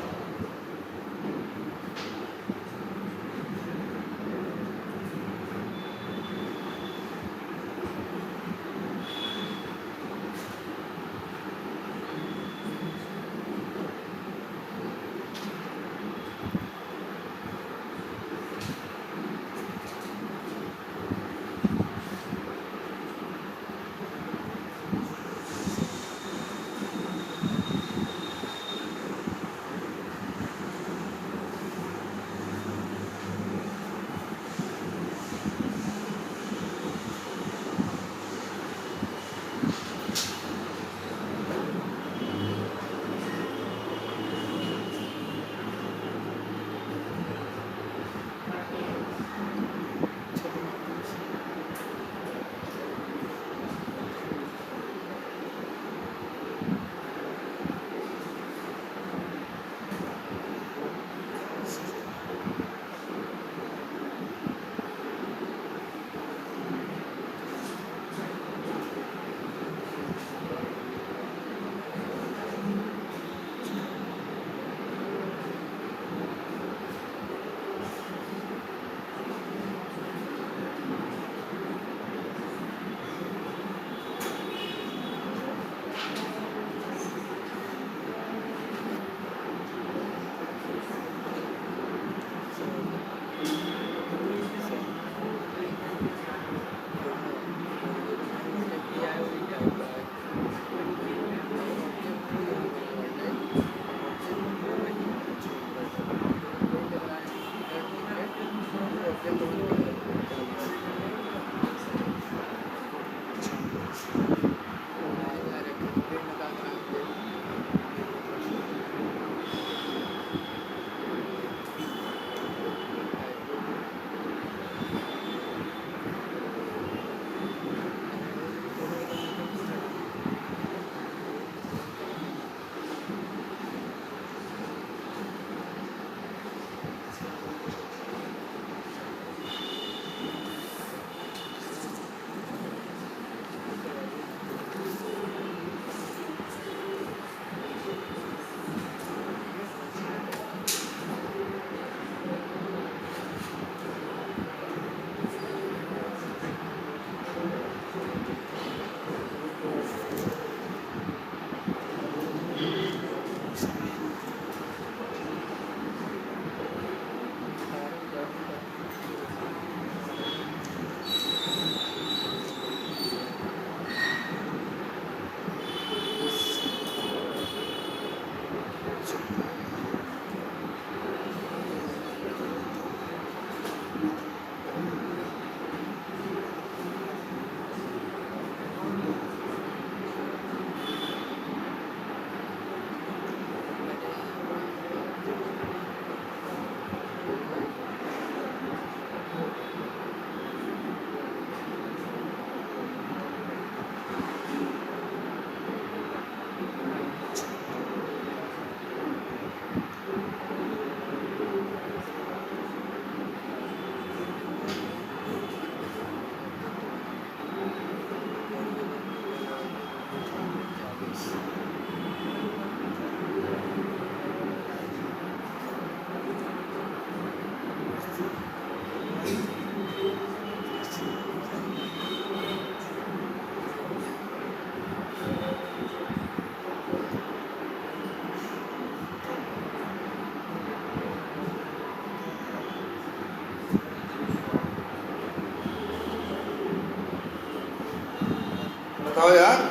बताओ यार।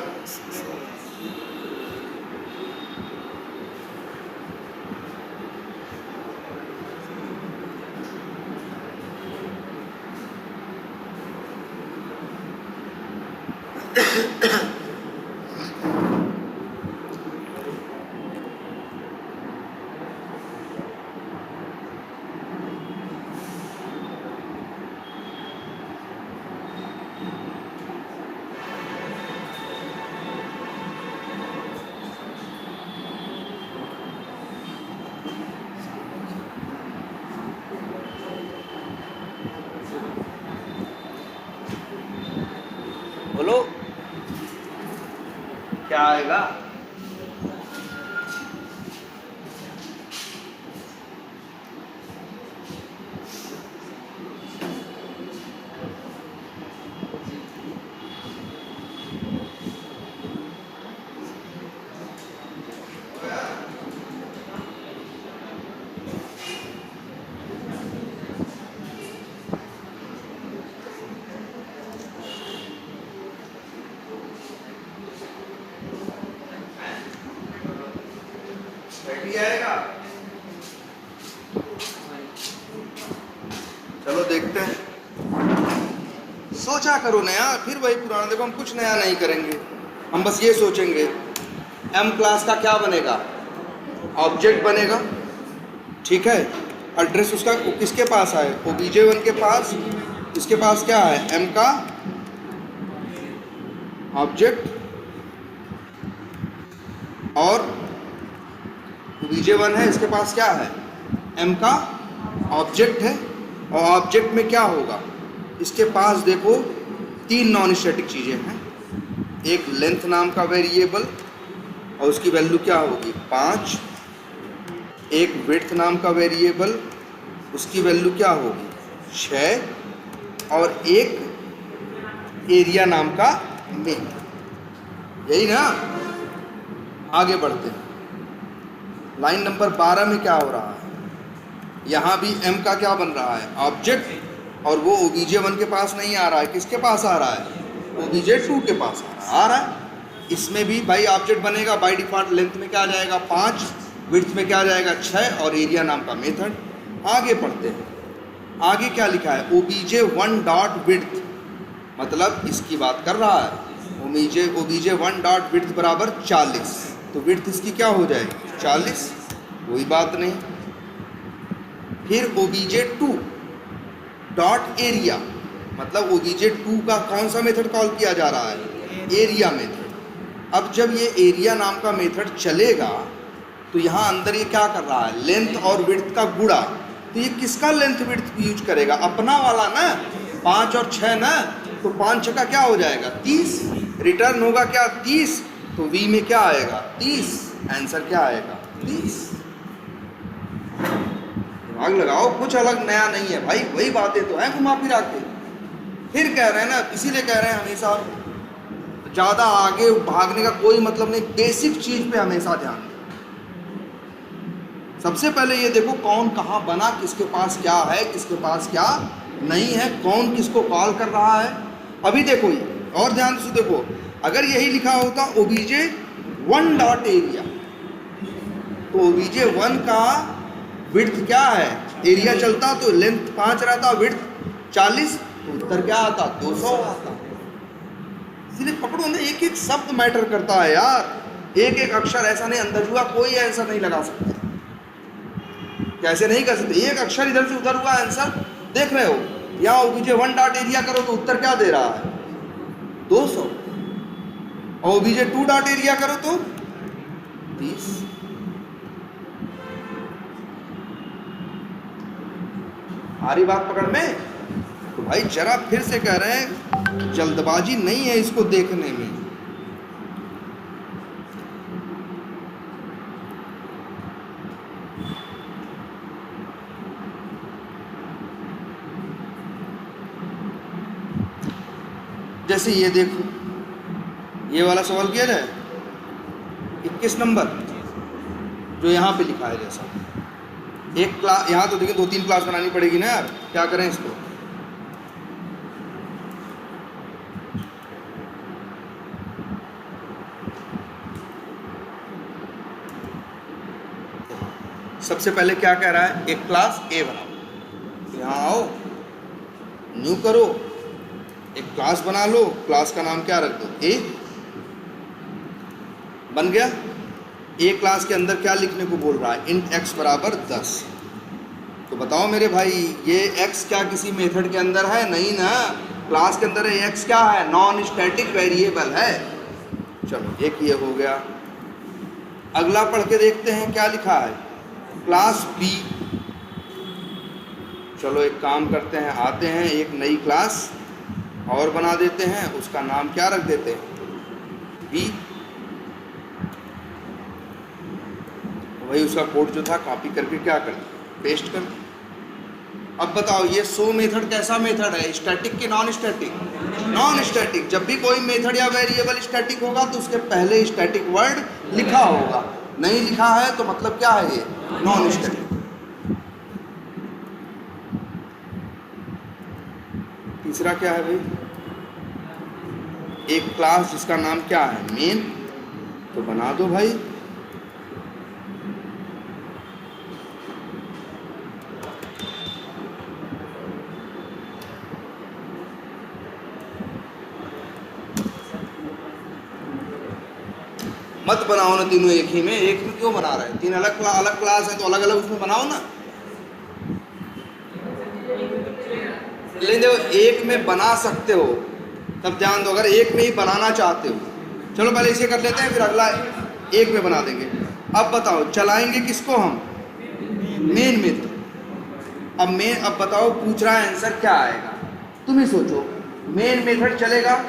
बोलो क्या आएगा? बैठी आएगा। चलो देखते हैं। सोचा करो नया, फिर वही पुराना। देखो हम कुछ नया नहीं करेंगे, हम बस ये सोचेंगे एम क्लास का क्या बनेगा, ऑब्जेक्ट बनेगा, ठीक है। एड्रेस उसका किसके पास है, OBJ1 के पास। इसके पास क्या है, एम का ऑब्जेक्ट, और OBJ1 है, इसके पास क्या है, एम का ऑब्जेक्ट है। और ऑब्जेक्ट में क्या होगा, इसके पास देखो 3 नॉन स्टैटिक चीज़ें हैं। एक लेंथ नाम का वेरिएबल और उसकी वैल्यू क्या होगी 5। एक विड्थ नाम का वेरिएबल, उसकी वैल्यू क्या होगी 6। और एक एरिया नाम का मेथड। यही ना। आगे बढ़ते हैं। लाइन नंबर 12 में क्या हो रहा है, यहाँ भी m का क्या बन रहा है, ऑब्जेक्ट। और वो OBJ1 के पास नहीं आ रहा है, किसके पास आ रहा है, OBJ2 के पास आ रहा है। इसमें भी भाई ऑब्जेक्ट बनेगा बाय डिफॉल्ट। लेंथ में क्या आ जाएगा 5, विड्थ में क्या आ जाएगा 6, और एरिया नाम का मेथड। आगे पढ़ते हैं। आगे क्या लिखा है, OBJ1 डॉट विड्थ, मतलब इसकी बात कर रहा है। OBJ1 डॉट विड्थ बराबर 40, तो विड्थ इसकी क्या हो जाएगी 40, कोई बात नहीं। फिर OBJ2 डॉट एरिया, मतलब OBJ2 का कौन सा मेथड कॉल किया जा रहा है, एरिया मेथड। अब जब ये एरिया नाम का मेथड चलेगा तो यहाँ अंदर ये क्या कर रहा है, लेंथ और विड्थ का गुणा। तो ये किसका लेंथ विड्थ यूज करेगा, अपना वाला ना, 5 और 6 ना। तो 5 छक्का क्या हो जाएगा 30, रिटर्न होगा क्या 30। तो V में क्या आएगा 30, आंसर क्या आएगा 30। दिमाग लगाओ, कुछ अलग नया नहीं है भाई, वही बातें तो हैं घुमा फिरा के। फिर कह रहे हैं ना, इसीलिए कह रहे हैं हमेशा ज़्यादा आगे भागने का कोई मतलब नहीं, बेसिक चीज़ पे हमेशा ध्यान दें। सबसे पहले ये देखो कौन कहाँ बना, किसके पास क्या है, किसके पास क्या नहीं है, कौन किसको कॉल कर रहा है। अभी देखो ये, और ध्यान से देखो, अगर यही लिखा होता OBJ1 डॉट एरिया, तो OBJ1 का विड्थ क्या है, एरिया चलता तो लेंथ 5 रहता, विड्थ 40, तो उत्तर क्या आता 200 आता। इसलिए पकड़ो ना, एक एक शब्द मैटर करता है यार, एक एक अक्षर। ऐसा नहीं अंदर हुआ कोई आंसर नहीं लगा सकता, कैसे नहीं कर सकते। एक अक्षर इधर से उधर हुआ आंसर देख रहे हो। यहाँ OBJ1 डॉट एरिया करो तो उत्तर क्या दे रहा है 200, और OBJ2 डॉट एरिया करो तो 30। आ रही बात पकड़ में। तो भाई जरा फिर से कह रहे हैं, जल्दबाजी नहीं है इसको देखने में। जैसे ये देखो, ये वाला सवाल किया जाए 21 नंबर जो यहाँ पे लिखा है। जैसा एक क्लास, यहाँ तो देखिए 2-3 क्लास बनानी पड़ेगी ना यार, क्या करें इसको। सबसे पहले क्या कह रहा है, एक क्लास ए बनाओ, यहाँ आओ, न्यू करो, एक क्लास बना लो, क्लास का नाम क्या रख दो, ए। बन गया। ए क्लास के अंदर क्या लिखने को बोल रहा है, इंट एक्स बराबर 10। तो बताओ मेरे भाई, ये एक्स क्या किसी मेथड के अंदर है? नहीं ना, क्लास के अंदर एक्स क्या है, नॉन स्टैटिक वेरिएबल है। चलो एक ये हो गया। अगला पढ़ के देखते हैं क्या लिखा है, क्लास बी। चलो एक काम करते हैं, आते हैं एक नई क्लास और बना देते हैं, उसका नाम क्या रख देते हैं, बी। वही उसका कोड जो था कॉपी करके क्या कर दिया, पेस्ट कर दिया। अब बताओ ये शो मेथड कैसा मेथड है, स्टैटिक कि नॉन स्टैटिक? Non static. जब भी कोई मेथड या वेरिएबल स्टैटिक होगा तो उसके पहले स्टैटिक वर्ड लिखा होगा, नहीं लिखा है तो मतलब क्या है, ये नॉन स्टैटिक। तीसरा क्या है भाई, एक क्लास जिसका नाम क्या है, मेन। तो बना दो भाई, मत बनाओ ना तीनों एक ही में, एक में क्यों बना रहे हैं, तीन अलग क्लास है तो अलग अलग उसमें बनाओ ना। लेकिन देखो एक में बना सकते हो, तब ध्यान दो, अगर एक में ही बनाना चाहते हो, चलो पहले इसे कर लेते हैं, फिर अगला एक में बना देंगे। अब बताओ चलाएंगे किसको हम, मेन मेथड। अब बताओ पूछ रहा है आंसर क्या आएगा, तुम ही सोचो। मेन मेथड चलेगा,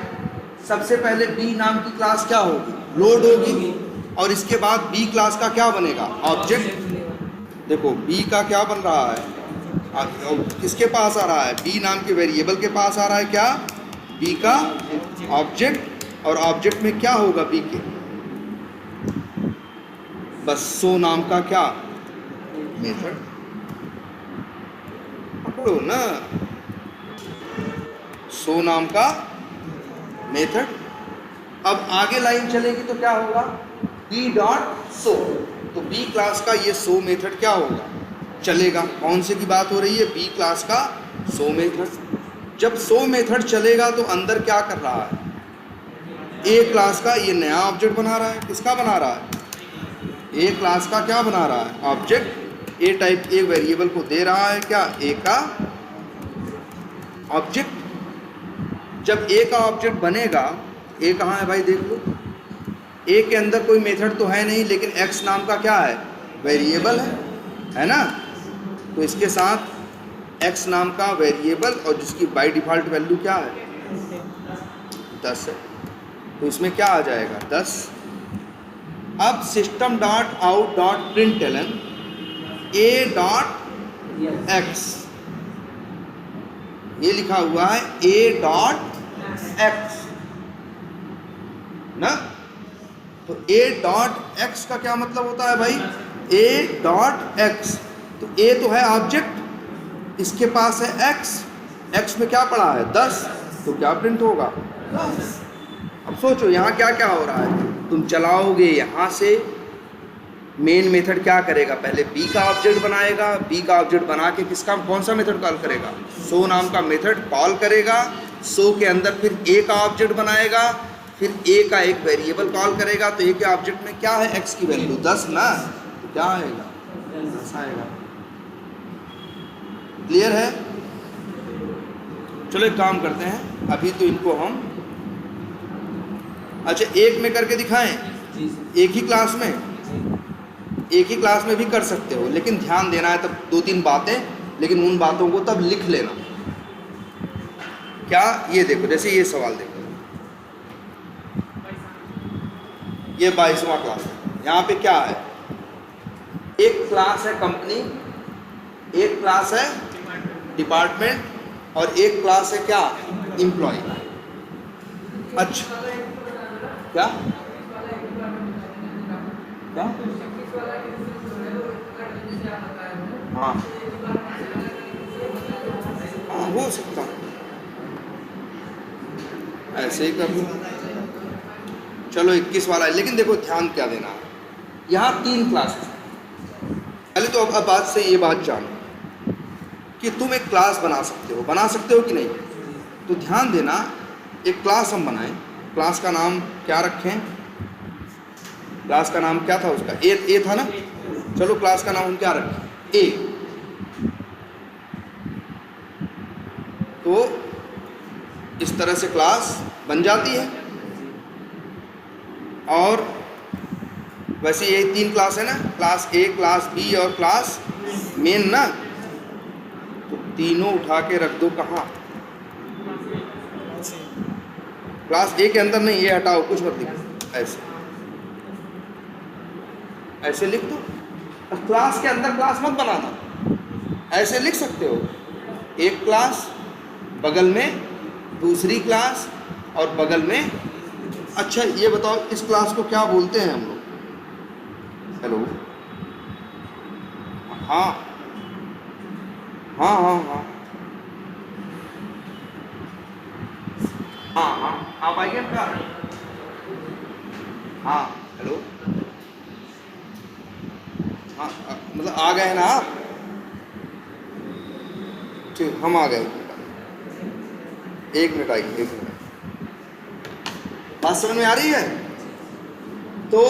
सबसे पहले बी नाम की क्लास क्या होगी, लोड होगी, और इसके बाद बी क्लास का क्या बनेगा, ऑब्जेक्ट। देखो बी का क्या बन रहा है, किसके पास आ रहा है, बी नाम के वेरिएबल के पास आ रहा है क्या, बी का ऑब्जेक्ट। और ऑब्जेक्ट में क्या होगा, बी के, बस सो नाम का क्या मेथड। पकड़ो ना, सो नाम का मेथड। अब आगे लाइन चलेगी तो क्या होगा, बी डॉट सो। तो बी क्लास का ये सो मेथड क्या होगा, चलेगा। कौन से की बात हो रही है, बी क्लास का सो मेथड। जब सो मेथड चलेगा तो अंदर क्या कर रहा है, ए क्लास का ये नया ऑब्जेक्ट बना रहा है। किसका बना रहा है, ए क्लास का क्या बना रहा है, object. A type a variable को दे रहा है क्या, ए का ऑब्जेक्ट। जब ए का ऑब्जेक्ट बनेगा, ए कहाँ है भाई, देख लो, ए के अंदर कोई मेथड तो है नहीं, लेकिन एक्स नाम का क्या है, वेरिएबल है ना। तो इसके साथ एक्स नाम का वेरिएबल, और जिसकी बाय डिफ़ॉल्ट वैल्यू क्या है, 10 है। तो इसमें क्या आ जाएगा, 10। अब system dot out dot println ए डॉट एक्स, ये लिखा हुआ है ए डॉट एक्स ना। तो ए डॉट एक्स का क्या मतलब होता है भाई, ए डॉट एक्स। तो ए तो है ऑब्जेक्ट, इसके पास है एक्स, एक्स में क्या पड़ा है, 10। तो क्या प्रिंट होगा, 10। अब सोचो यहाँ क्या क्या हो रहा है, तुम चलाओगे यहाँ से, मेन मेथड क्या करेगा, पहले बी का ऑब्जेक्ट बनाएगा, बी का ऑब्जेक्ट बना के किसका, कौन सा मेथड कॉल करेगा, सो नाम का मेथड कॉल करेगा। सो के अंदर फिर ए का ऑब्जेक्ट बनाएगा, फिर ए का एक वेरिएबल कॉल करेगा। तो ए के ऑब्जेक्ट में क्या है, एक्स की वैल्यू 10 ना, तो क्या आएगा, 10 आएगा। क्लियर है। चलो एक काम करते हैं, अभी तो इनको हम अच्छा एक में करके दिखाएं, एक ही क्लास में, एक ही क्लास में भी कर सकते हो, लेकिन ध्यान देना है तब 2-3 बातें, लेकिन उन बातों को तब लिख लेना। क्या, ये देखो, जैसे ये सवाल देखो, ये 22वां क्लास है, यहाँ पे क्या है, एक क्लास है कंपनी, एक क्लास है डिपार्टमेंट, और एक क्लास है क्या, एम्प्लॉय। अच्छा क्या क्या, हाँ हाँ हो सकता, ऐसे ही कर लो। चलो 21 वाला है, लेकिन देखो ध्यान क्या देना है, यहाँ 3 क्लासेस, पहले तो अब बात से ये बात जानो कि तुम एक क्लास बना सकते हो कि नहीं। तो ध्यान देना, एक क्लास हम बनाएं, क्लास का नाम क्या रखें? क्लास का नाम क्या था उसका? ए था ना। चलो क्लास का नाम हम क्या रखें? ए। तो इस तरह से क्लास बन जाती है। और वैसे ये 3 क्लास है ना, क्लास ए, क्लास बी और क्लास मेन ना। तो तीनों उठा के रख दो कहाँ? क्लास ए के अंदर नहीं, ये हटाओ, कुछ मत लिखो, ऐसे लिख दो। और क्लास के अंदर क्लास मत बनाना, ऐसे लिख सकते हो, एक क्लास, बगल में दूसरी क्लास और बगल में। अच्छा ये बताओ, इस क्लास को क्या बोलते हैं हम लोग? हेलो, हाँ हाँ हाँ हाँ हाँ हाँ, आप आइए क्या? हाँ हेलो, हाँ मतलब आ गए ना आप? ठीक, हम आ गए। 1 मिनट आइए, 1 मिनट। बात समझ में आ रही है? तो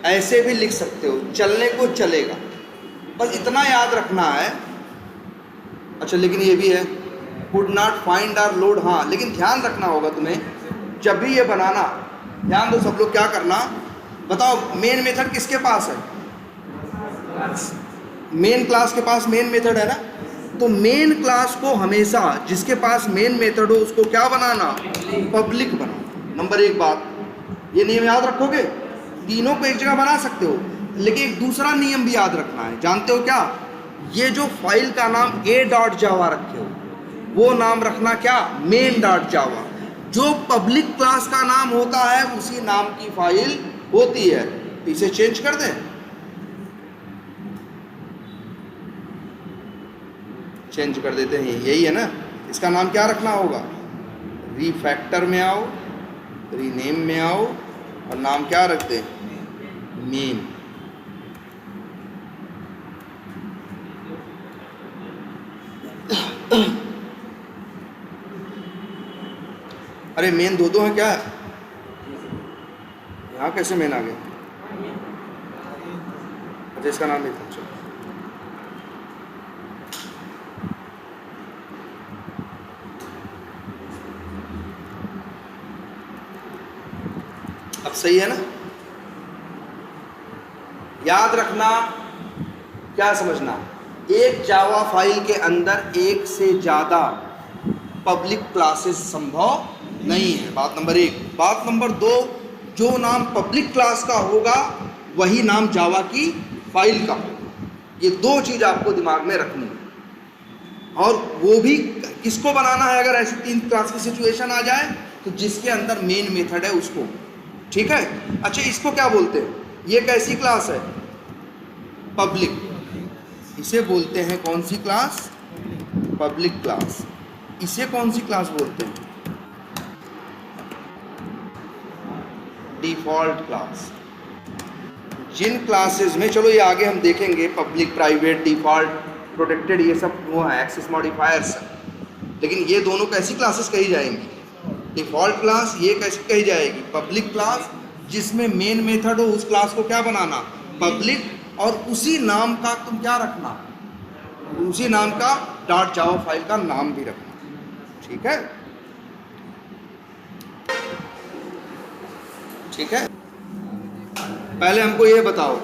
ऐसे भी लिख सकते हो, चलने को चलेगा, बस इतना याद रखना है। अच्छा लेकिन ये भी है, कुड नॉट फाइंड और लोड। हाँ लेकिन ध्यान रखना होगा तुम्हें, जब भी ये बनाना, ध्यान दो सब लोग, क्या करना बताओ, मेन मेथड किसके पास है? मेन क्लास के पास मेन मेथड है ना। तो मेन क्लास को हमेशा, जिसके पास मेन मेथड हो, उसको क्या बनाना? पब्लिक बनाना। नंबर 1 बात, ये नियम याद रखोगे। तीनों को एक जगह बना सकते हो, लेकिन एक दूसरा नियम भी याद रखना है। जानते हो क्या? ये जो फाइल का नाम a.java रखे हो, वो नाम रखना क्या? main.java। जो पब्लिक क्लास का नाम होता है उसी नाम की फाइल होती है। तो इसे चेंज कर दें, चेंज कर देते हैं, यही है ना। इसका नाम क्या रखना होगा? रीफैक्टर में आओ, रीनेम में आओ, और नाम क्या रख दें? मेन। अरे मेन दो है क्या? यहाँ कैसे मेन आ गया? अच्छा इसका नाम लिखा, चलो। अब सही है ना? याद रखना, क्या समझना, एक जावा फाइल के अंदर एक से ज़्यादा पब्लिक क्लासेस संभव नहीं है, बात नंबर 1। बात नंबर 2, जो नाम पब्लिक क्लास का होगा वही नाम जावा की फाइल का होगा। ये 2 चीज़ आपको दिमाग में रखनी है। और वो भी किसको बनाना है? अगर ऐसी 3 क्लास की सिचुएशन आ जाए तो जिसके अंदर मेन मेथड है उसको, ठीक है। अच्छा इसको क्या बोलते हैं? ये कैसी क्लास है? पब्लिक। इसे बोलते हैं कौन सी क्लास? Public class. इसे कौन सी क्लास बोलते हैं? Default class. जिन क्लासेस में, चलो ये आगे हम देखेंगे, पब्लिक, प्राइवेट, डिफॉल्ट, प्रोटेक्टेड, ये सब वो है एक्सेस मॉडिफायर्स, लेकिन ये दोनों कैसी क्लासेस कही जाएंगी? Default class. ये कैसी कही जाएगी? Public class. जिसमें मेन मेथड हो उस क्लास को क्या बनाना? पब्लिक। और उसी नाम का तुम क्या रखना? उसी नाम का .java फाइल का नाम भी रखना, ठीक है? ठीक है। पहले हमको ये बताओ,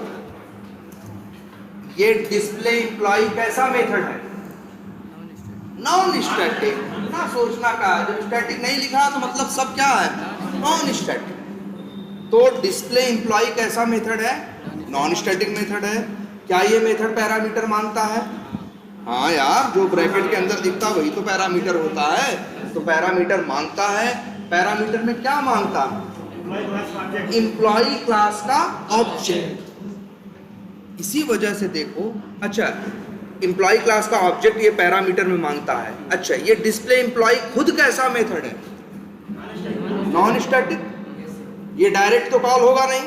ये डिस्प्ले एम्प्लॉय कैसा मेथड है? Non static. ना सोचना का, जब स्टैटिक नहीं लिखा तो मतलब सब क्या है? Non static. तो डिस्प्ले एम्प्लॉय कैसा मेथड है? नॉन स्टैटिक मेथड है। क्या ये मेथड पैरामीटर मानता है? हाँ यार, जो ब्रैकेट के अंदर दिखता वही तो पैरामीटर होता है। तो पैरामीटर मानता है। पैरामीटर में क्या मानता है? एम्प्लॉय क्लास का ऑब्जेक्ट। इसी वजह से देखो, अच्छा एम्प्लॉय क्लास का ऑब्जेक्ट ये पैरामीटर में मानता है। अच्छा ये डिस्प्ले एम्प्लॉय खुद कैसा मेथड है? Non static. ये डायरेक्ट तो कॉल होगा नहीं,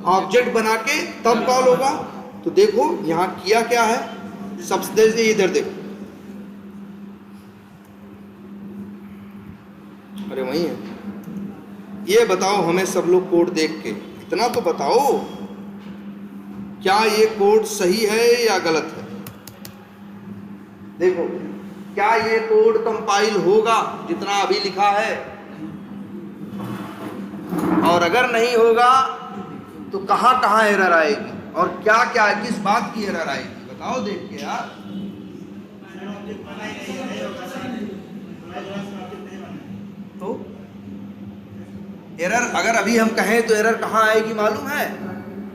ऑब्जेक्ट बना के तब कॉल होगा। तो देखो यहाँ किया क्या है, सबसे से इधर देखो, अरे वही है। ये बताओ हमें सब लोग कोड देख के, इतना तो बताओ, क्या ये कोड सही है या गलत है? देखो, क्या ये कोड कंपाइल होगा जितना अभी लिखा है? और अगर नहीं होगा तो कहाँ कहाँ एरर आएगी, और क्या क्या किस बात की एरर आएगी, बताओ देख के यार। तो एरर अगर अभी हम कहें तो एरर कहाँ आएगी मालूम है?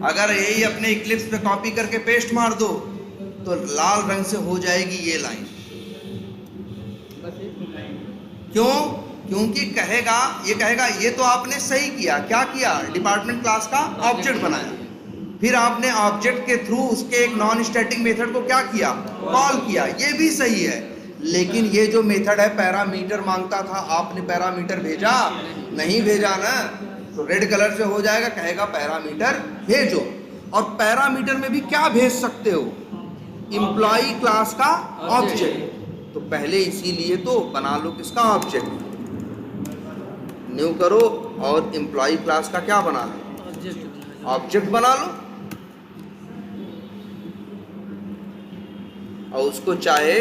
अगर यही अपने इक्लिप्स पे कॉपी करके पेस्ट मार दो तो लाल रंग से हो जाएगी ये लाइन। क्यों? क्योंकि कहेगा, ये कहेगा ये तो आपने सही किया, क्या किया, डिपार्टमेंट क्लास का ऑब्जेक्ट बनाया, फिर आपने ऑब्जेक्ट के थ्रू उसके एक नॉन स्टैटिक मेथड को क्या किया, कॉल किया, ये भी सही है, लेकिन ये जो मेथड है पैरामीटर मांगता था, आपने पैरामीटर भेजा नहीं भेजा ना, तो रेड कलर से हो जाएगा, कहेगा पैरामीटर भेजो। और पैरामीटर में भी क्या भेज सकते हो, एम्प्लॉय क्लास का ऑब्जेक्ट। तो पहले इसीलिए तो बना लो किसका ऑब्जेक्ट, न्यू करो और एम्प्लॉय क्लास का क्या बना लो, ऑब्जेक्ट बना लो, और उसको चाहे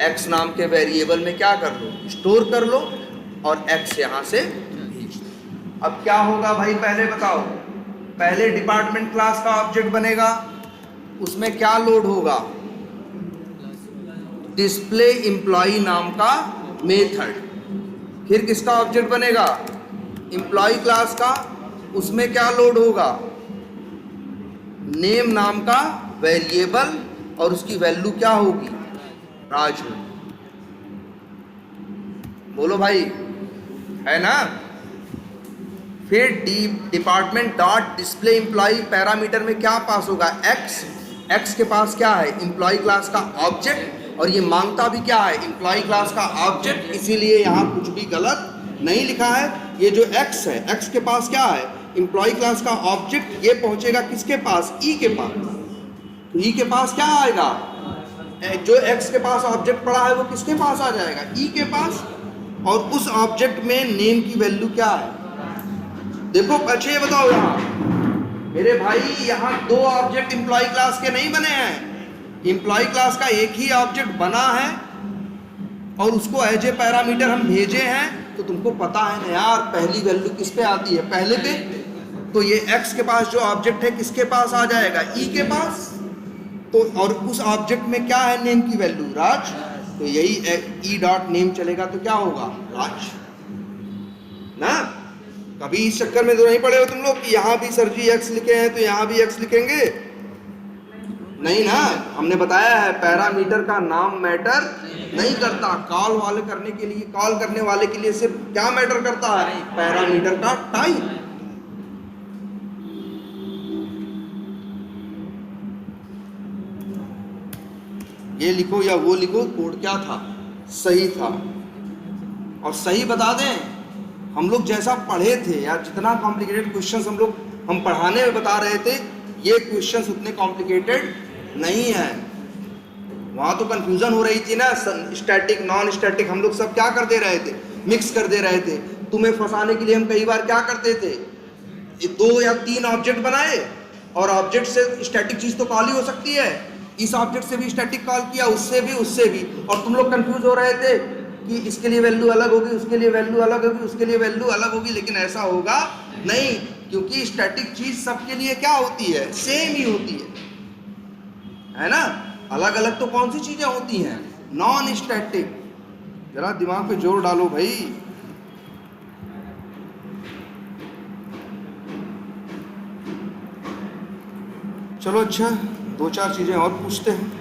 x नाम के वेरिएबल में क्या कर लो, स्टोर कर लो, और x यहां से। अब क्या होगा भाई, पहले बताओ, पहले डिपार्टमेंट क्लास का ऑब्जेक्ट बनेगा, उसमें क्या लोड होगा, डिस्प्ले एम्प्लॉय नाम का मेथड, फिर किसका ऑब्जेक्ट बनेगा, एम्प्लॉय क्लास का, उसमें क्या लोड होगा, नेम नाम का वेरिएबल, और उसकी वैल्यू क्या होगी, राजू। बोलो भाई, है ना? फिर department dot display employ parameter में क्या पास होगा, एक्स के पास क्या है, एम्प्लॉय क्लास का ऑब्जेक्ट, और ये मांगता भी क्या है, एम्प्लॉय क्लास का ऑब्जेक्ट, इसीलिए यहाँ कुछ भी गलत नहीं लिखा है। ये जो एक्स है, एक्स के पास क्या है, एम्प्लॉय क्लास का ऑब्जेक्ट, ये पहुंचेगा किसके पास, ई के पास, तो ई के पास क्या आएगा, जो एक्स के पास ऑब्जेक्ट पड़ा है वो किसके पास आ जाएगा, ई के पास, और उस ऑब्जेक्ट में नेम की वैल्यू क्या है। देखो अच्छा ये बताओ, यहाँ मेरे भाई यहाँ दो ऑब्जेक्ट एम्प्लॉय क्लास के नहीं बने हैं, एम्प्लॉय क्लास का एक ही ऑब्जेक्ट बना है और उसको एज ए पैरामीटर हम भेजे हैं, तो तुमको पता है ना यार पहली वैल्यू किस पे आती है, पहले पे, तो ये एक्स के पास जो ऑब्जेक्ट है किसके पास आ जाएगा, ई के पास, तो और उस ऑब्जेक्ट में क्या है, नेम की वैल्यू राज, तो यही ई डॉट नेम चलेगा तो क्या होगा, राज ना। कभी इस चक्कर में तो नहीं पड़े हो तुम लोग कि यहाँ भी सर जी एक्स लिखे हैं तो यहाँ भी एक्स लिखेंगे, नहीं ना। हमने बताया है पैरामीटर का नाम मैटर नहीं करता, कॉल वाले करने के लिए, कॉल करने वाले के लिए सिर्फ क्या मैटर करता है, पैरामीटर का टाइप। ये लिखो या वो लिखो, कोड क्या था, सही था। और सही बता दें, हम लोग जैसा पढ़े थे यार, जितना कॉम्प्लिकेटेड क्वेश्चंस हम पढ़ाने में बता रहे थे, ये क्वेश्चंस उतने कॉम्प्लिकेटेड नहीं है। वहाँ तो कंफ्यूजन हो रही थी ना, स्टैटिक नॉन स्टैटिक, हम लोग सब क्या कर दे रहे थे, मिक्स कर दे रहे थे। तुम्हें फंसाने के लिए हम कई बार क्या करते थे, 2 या 3 ऑब्जेक्ट बनाए, और ऑब्जेक्ट से स्टैटिक चीज़ तो कॉल ही हो सकती है, इस ऑब्जेक्ट से भी स्टैटिक कॉल किया, उससे भी, और तुम लोग कंफ्यूज हो रहे थे कि इसके लिए वैल्यू अलग होगी, उसके लिए वैल्यू अलग होगी, उसके लिए वैल्यू अलग होगी, लेकिन ऐसा होगा नहीं, क्योंकि स्टैटिक चीज़ सबके लिए क्या होती है, सेम ही होती है ना। अलग अलग तो कौन सी चीज़ें होती हैं, नॉन स्टैटिक। जरा दिमाग पे जोर डालो भाई। चलो अच्छा, 2-4 चीज़ें और पूछते हैं।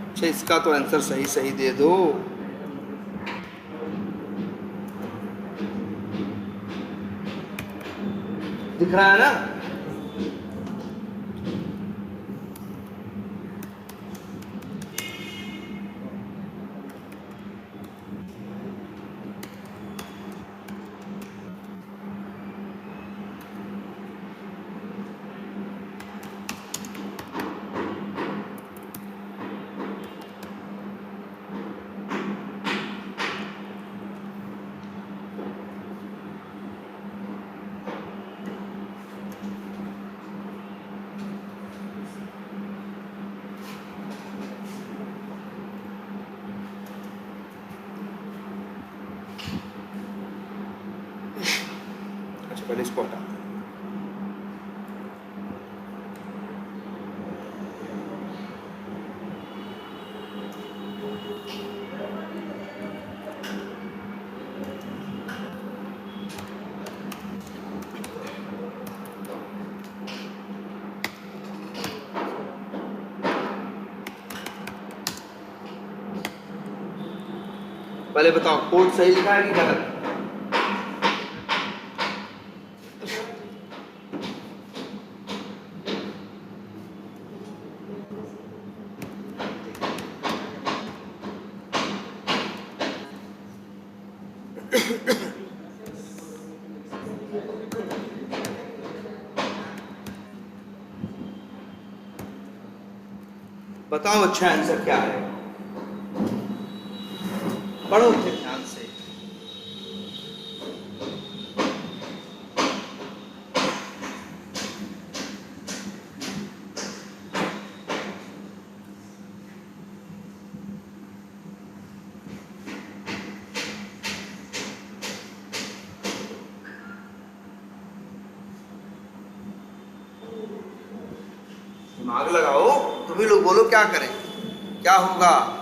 अच्छा, इसका तो आंसर सही दे दो। दिख रहा है ना, अच्छा पहले इसको हटा दें। पहले बताओ कोड सही लिखा है कि गलत? बताओ अच्छा आंसर क्या है? पढ़ो फिर ध्यान से। दिमाग लगाओ, तुम ही लोग बोलो क्या करें, क्या होगा?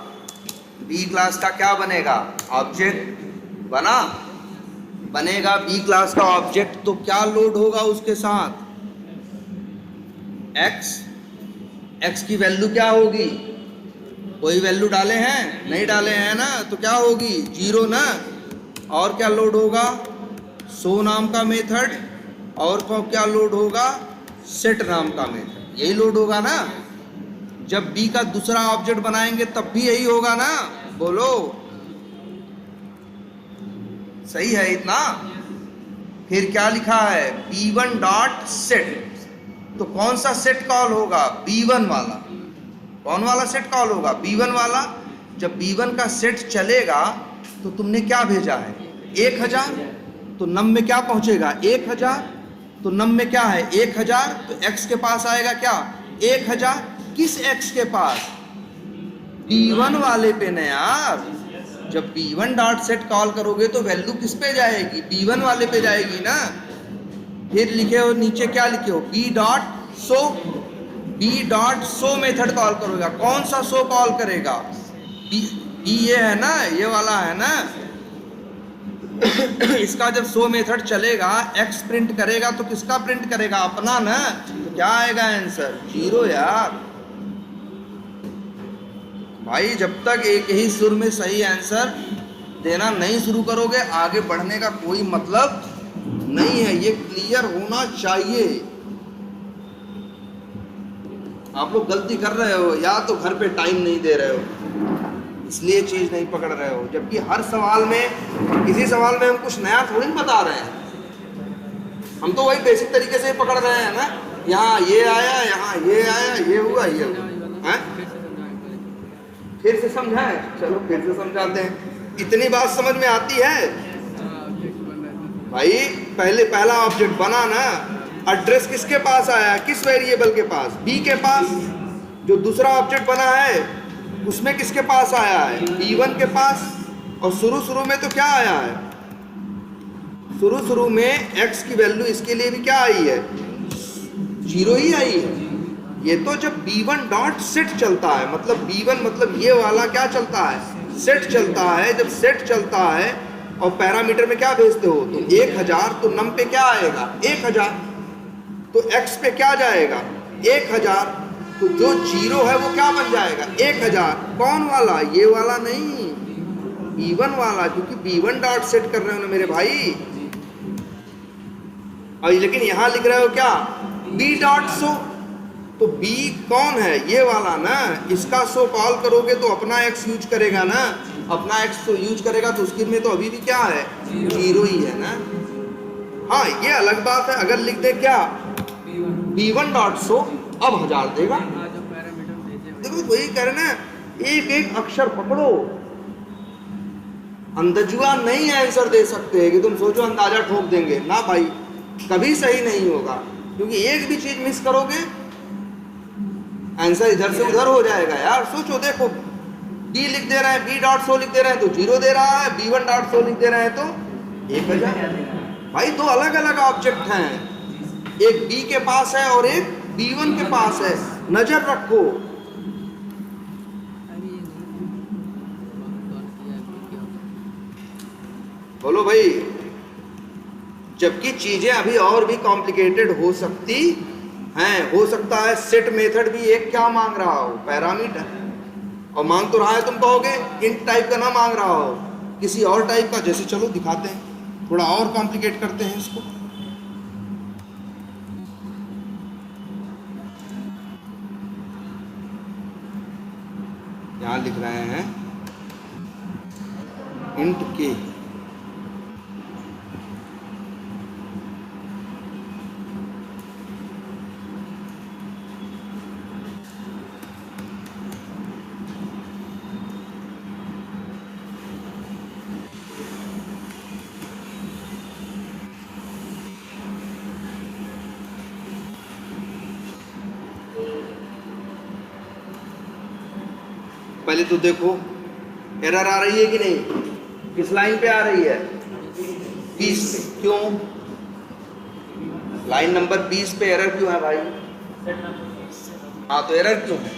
बी क्लास का क्या बनेगा? ऑब्जेक्ट बनेगा बी क्लास का ऑब्जेक्ट, तो क्या लोड होगा उसके साथ? एक्स की वैल्यू क्या होगी? कोई वैल्यू डाले हैं? नहीं डाले हैं ना, तो क्या होगी? 0 ना। और क्या लोड होगा? शो नाम का मेथड, और क्या लोड होगा? सेट नाम का मेथड, यही लोड होगा ना। जब बी का दूसरा ऑब्जेक्ट बनाएंगे तब भी यही होगा ना, बोलो सही है इतना? फिर क्या लिखा है? b1 डॉट सेट, तो कौन सा सेट कॉल होगा? b1 वाला। कौन वाला सेट कॉल होगा? b1 वाला। जब b1 का सेट चलेगा तो तुमने क्या भेजा है? 1000, तो नम में क्या पहुंचेगा? 1000, तो नम में क्या है? 1000, तो x के पास आएगा क्या? 1000। किस x के पास? b1 वाले पे ना यार। जब b1 डॉट सेट कॉल करोगे तो वैल्यू किस पे जाएगी? b1 वाले पे जाएगी ना। फिर लिखे हो नीचे, क्या लिखे हो? b dot so method call करोगे। कौन सा सो कॉल करेगा? b ये है ना, ये वाला है ना। इसका जब सो मेथड चलेगा, x प्रिंट करेगा तो किसका प्रिंट करेगा? अपना ना। तो क्या आएगा आंसर? 0 यार। भाई जब तक एक ही सुर में सही आंसर देना नहीं शुरू करोगे, आगे बढ़ने का कोई मतलब नहीं है। ये क्लियर होना चाहिए। आप लोग गलती कर रहे हो, या तो घर पे टाइम नहीं दे रहे हो इसलिए चीज नहीं पकड़ रहे हो, जबकि हर सवाल में, किसी सवाल में हम कुछ नया थोड़ी बता रहे हैं। हम तो वही बेसिक तरीके से पकड़ रहे हैं ना। यहाँ ये आया, यहाँ ये आया, ये हुआ, ये हुआ। फिर से समझाएं? चलो फिर से समझाते हैं। इतनी बात समझ में आती है भाई? पहला ऑब्जेक्ट बना ना, एड्रेस किसके पास आया? किस वेरिएबल के पास? बी के पास। जो दूसरा ऑब्जेक्ट बना है उसमें किसके पास आया है? b1 के पास। और शुरू में तो क्या आया है? शुरू में x की वैल्यू इसके लिए भी क्या आई है? 0 ही आई है। ये तो जब b1 डॉट सेट चलता है, मतलब b1 मतलब ये वाला क्या चलता है? सेट चलता है। जब सेट चलता है और पैरामीटर में क्या भेजते हो? तो 1000, तो नम पे क्या आएगा? 1000, तो x पे क्या जाएगा? 1000, तो जो 0 है वो क्या बन जाएगा? 1000। कौन वाला? ये वाला नहीं, b1 वाला, क्योंकि b1 डॉट सेट कर रहे हो ना मेरे भाई। और लेकिन यहां लिख रहे हो क्या? b डॉट सो, तो b कौन है? ये वाला ना। इसका सो कॉल करोगे तो अपना x यूज करेगा ना। अपना x तो यूज करेगा तो उसके में तो अभी भी क्या है? 0 ही है ना। हाँ ये अलग बात है, अगर लिख दे क्या? b1 डॉट सो, अब 1000 देगा। देखो वही कह रहे ना, एक एक अक्षर पकड़ो। अंदाजुआ नहीं आंसर दे सकते कि तुम सोचो अंदाजा ठोक देंगे ना भाई, कभी सही नहीं होगा। क्योंकि एक भी चीज मिस करोगे आंसर इधर से उधर हो जाएगा यार। सोचो, देखो b लिख दे रहे हैं, b डॉट सो लिख दे रहे हैं तो 0 दे रहा है, b1 डॉट सो लिख दे रहे हैं तो 1000। भाई दो अलग अलग ऑब्जेक्ट हैं, एक बी के पास है और एक B1 के पास है, नजर रखो। बोलो भाई, जबकि चीजें अभी और भी कॉम्प्लिकेटेड हो सकती हैं। हो सकता है सेट मेथड भी एक क्या मांग रहा हो, पैरामीटर, और मांग तो रहा है, तुम कहोगे इंट टाइप का ना मांग रहा हो, किसी और टाइप का। जैसे चलो दिखाते हैं, थोड़ा और कॉम्प्लिकेट करते हैं इसको। यहां लिख रहे हैं इंट के, पहले तो देखो एरर आ रही है कि नहीं, किस लाइन पे आ रही है, 20 पे। क्यों लाइन नंबर 20 पे एरर क्यों है भाई? हाँ तो एरर क्यों है?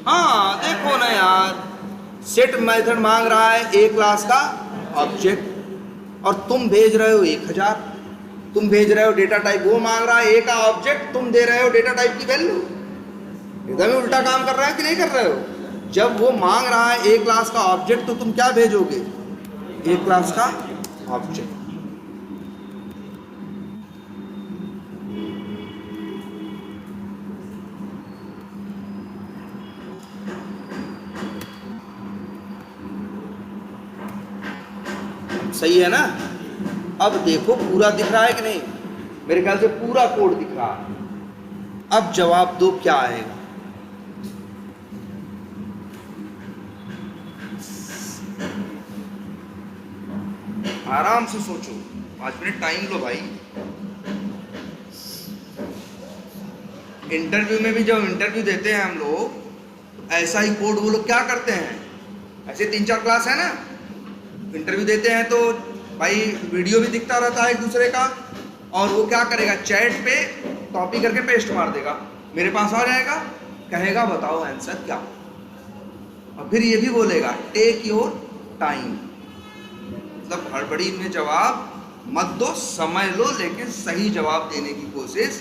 हाँ देखो ना यार, सेट मेथड मांग रहा है ए क्लास का ऑब्जेक्ट, और तुम भेज रहे हो 1000। तुम भेज रहे हो डेटा टाइप, वो मांग रहा है ए का ऑब्जेक्ट, तुम दे रहे हो डेटा टाइप की वैल्यू। एकदम ही उल्टा काम कर रहा है कि नहीं कर रहे हो? जब वो मांग रहा है ए क्लास का ऑब्जेक्ट, तो तुम क्या भेजोगे, ए क्लास का ऑब्जेक्ट। सही है ना? अब देखो पूरा दिख रहा है कि नहीं? मेरे ख्याल से पूरा कोड दिख रहा है। अब जवाब दो क्या आएगा। आराम से सोचो, 5 मिनट टाइम लो भाई। इंटरव्यू में भी जब इंटरव्यू देते हैं हम लोग, तो ऐसा ही कोड वो लोग क्या करते हैं, ऐसे 3-4 क्लास है ना, इंटरव्यू देते हैं तो भाई वीडियो भी दिखता रहता है एक दूसरे का, और वो क्या करेगा, चैट पे कॉपी करके पेस्ट मार देगा, मेरे पास आ जाएगा, कहेगा बताओ आंसर क्या, और फिर ये भी बोलेगा टेक योर टाइम, मतलब हड़बड़ी में जवाब मत दो, समय लो, लेकिन सही जवाब देने की कोशिश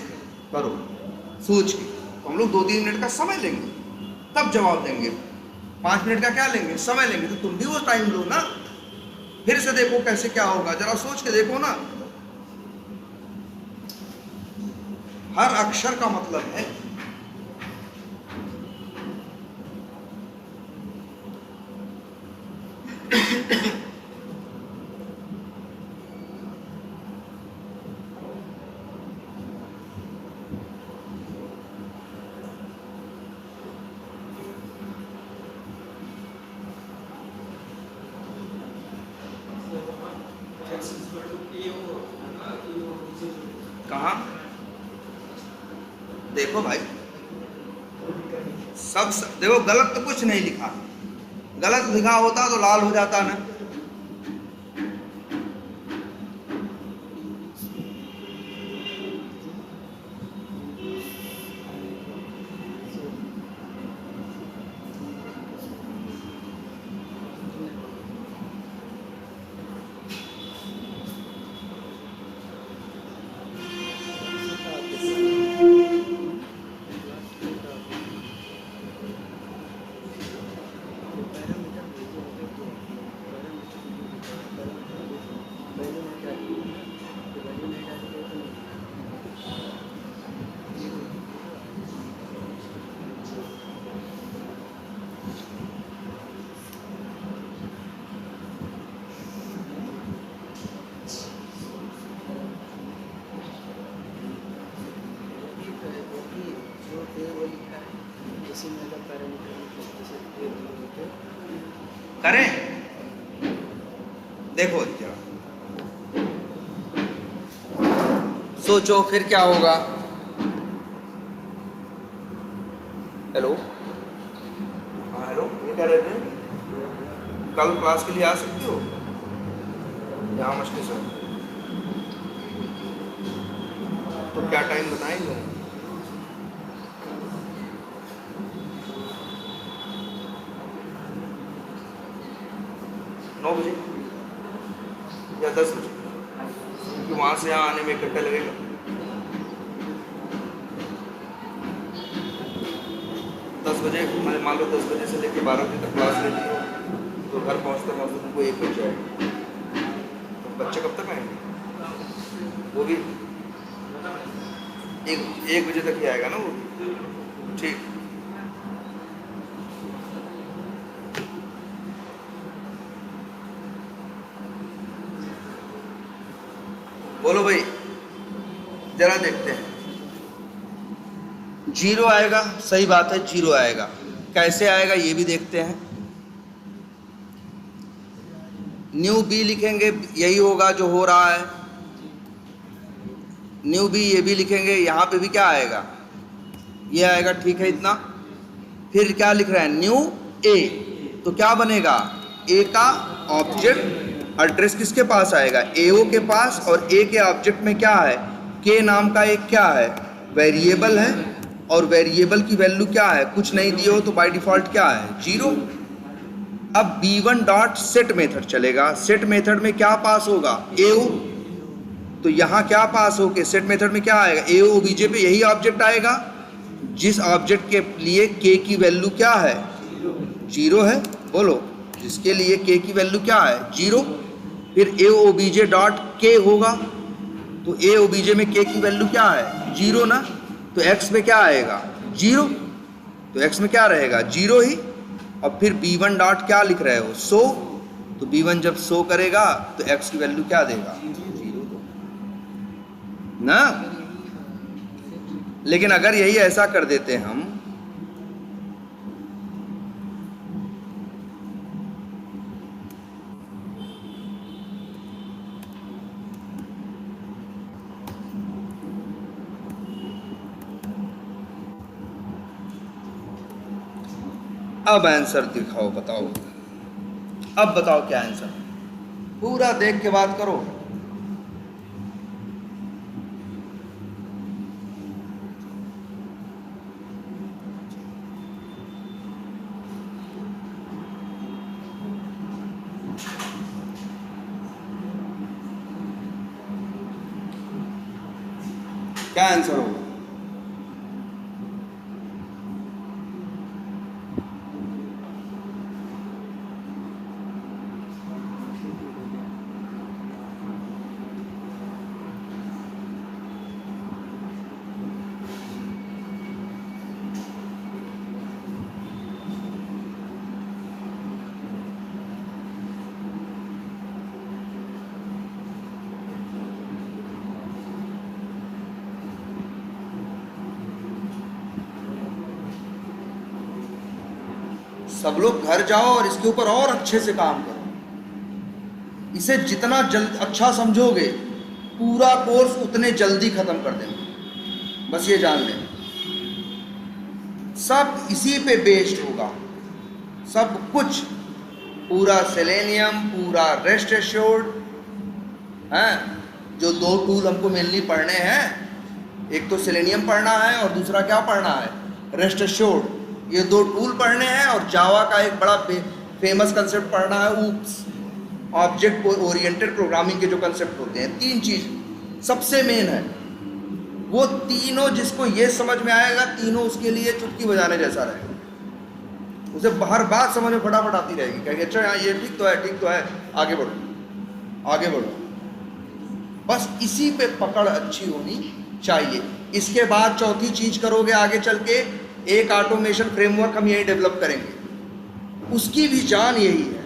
करो सोच के। तो हम लोग 2-3 मिनट का समय लेंगे, तब जवाब देंगे। 5 मिनट का क्या लेंगे, समय लेंगे। तो तुम भी वो टाइम लो ना, फिर से देखो कैसे क्या होगा, जरा सोच के देखो ना। हर अक्षर का मतलब है। कहा देखो भाई, सब देखो, गलत तो कुछ नहीं लिखा, गलत लिखा होता तो लाल हो जाता ना। करें देखो जरा, सोचो फिर क्या होगा। हेलो, हाँ हेलो, ये कह रहे थे कल क्लास के लिए आ सकती हो? यहाँ मछली सर तो क्या टाइम बताएंगे? 9 बजे या 10 बजे, क्योंकि वहाँ से यहाँ आने में 1 घंटा लगेगा। 10 बजे मैंने मान लो 10 बजे से लेकर 12 बजे तक क्लास लेती है, तो घर पहुँचते पहुँचते तुमको 1 बज जाएगा। तो बच्चे कब तक आएंगे? वो भी 1 बजे तक ही आएगा ना वो। ठीक, बोलो भाई, जरा देखते हैं। 0 आएगा, सही बात है, 0 आएगा। कैसे आएगा ये भी देखते हैं। न्यू बी लिखेंगे, यही होगा जो हो रहा है। न्यू बी, ये भी लिखेंगे, यहाँ पे भी क्या आएगा? ये आएगा, ठीक है इतना। फिर क्या लिख रहे हैं? न्यू ए, तो क्या बनेगा? ए का ऑब्जेक्ट एड्रेस किसके पास आएगा? एओ के पास। और ए के ऑब्जेक्ट में क्या है? के नाम का एक क्या है? वेरिएबल है। और वेरिएबल की वैल्यू क्या है? कुछ नहीं दिए हो तो बाय डिफॉल्ट क्या है? 0। अब b1 डॉट सेट मेथड चलेगा। सेट मेथड में क्या पास होगा? एओ। तो यहाँ क्या पास हो के सेट मेथड में क्या आएगा? एओ ओबीजे पे यही ऑब्जेक्ट आएगा जिस ऑब्जेक्ट के लिए के की वैल्यू क्या है? 0 है। बोलो, जिसके लिए के की वैल्यू क्या है? 0। फिर ए ओबीजे डॉट के होगा, तो ए ओबीजे में के की वैल्यू क्या है? 0 ना। तो एक्स में क्या आएगा? 0। तो एक्स में क्या रहेगा? 0 ही। और फिर b1 डॉट क्या लिख रहे हो? सो। तो b1 जब सो करेगा तो x की वैल्यू क्या देगा? 0 ना। लेकिन अगर यही ऐसा कर देते हम, अब आंसर दिखाओ, बताओ। अब बताओ क्या आंसर? पूरा देख के बात करो। क्या आंसर होगा? सब लोग घर जाओ और इसके ऊपर और अच्छे से काम करो। इसे जितना जल्द अच्छा समझोगे, पूरा कोर्स उतने जल्दी खत्म कर देंगे। बस ये जान लें, सब इसी पे बेस्ड होगा। सब कुछ, पूरा सेलेनियम, पूरा रेस्ट एश्योर्ड हैं। जो 2 टूल हमको मेनली पढ़ने हैं, एक तो सेलेनियम पढ़ना है और दूसरा क्या पढ़ना है? Rest assured. ये 2 टूल पढ़ने हैं और जावा का एक बड़ा फेमस कंसेप्ट पढ़ना है, ऊप्स, ऑब्जेक्ट ओरिएंटेड प्रोग्रामिंग के जो कंसेप्ट होते हैं। 3 चीज सबसे मेन है। वो तीनों जिसको ये समझ में आएगा, तीनों उसके लिए चुटकी बजाने जैसा रहेगा। उसे हर बात समझ में फटाफट आती रहेगी, कहेंगे अच्छा यहाँ ये ठीक तो है, ठीक तो है, आगे बढ़ो, आगे बढ़ो। बस इसी पे पकड़ अच्छी होनी चाहिए। इसके बाद चौथी चीज करोगे आगे चल के, एक ऑटोमेशन फ्रेमवर्क हम यही डेवलप करेंगे, उसकी भी जान यही है।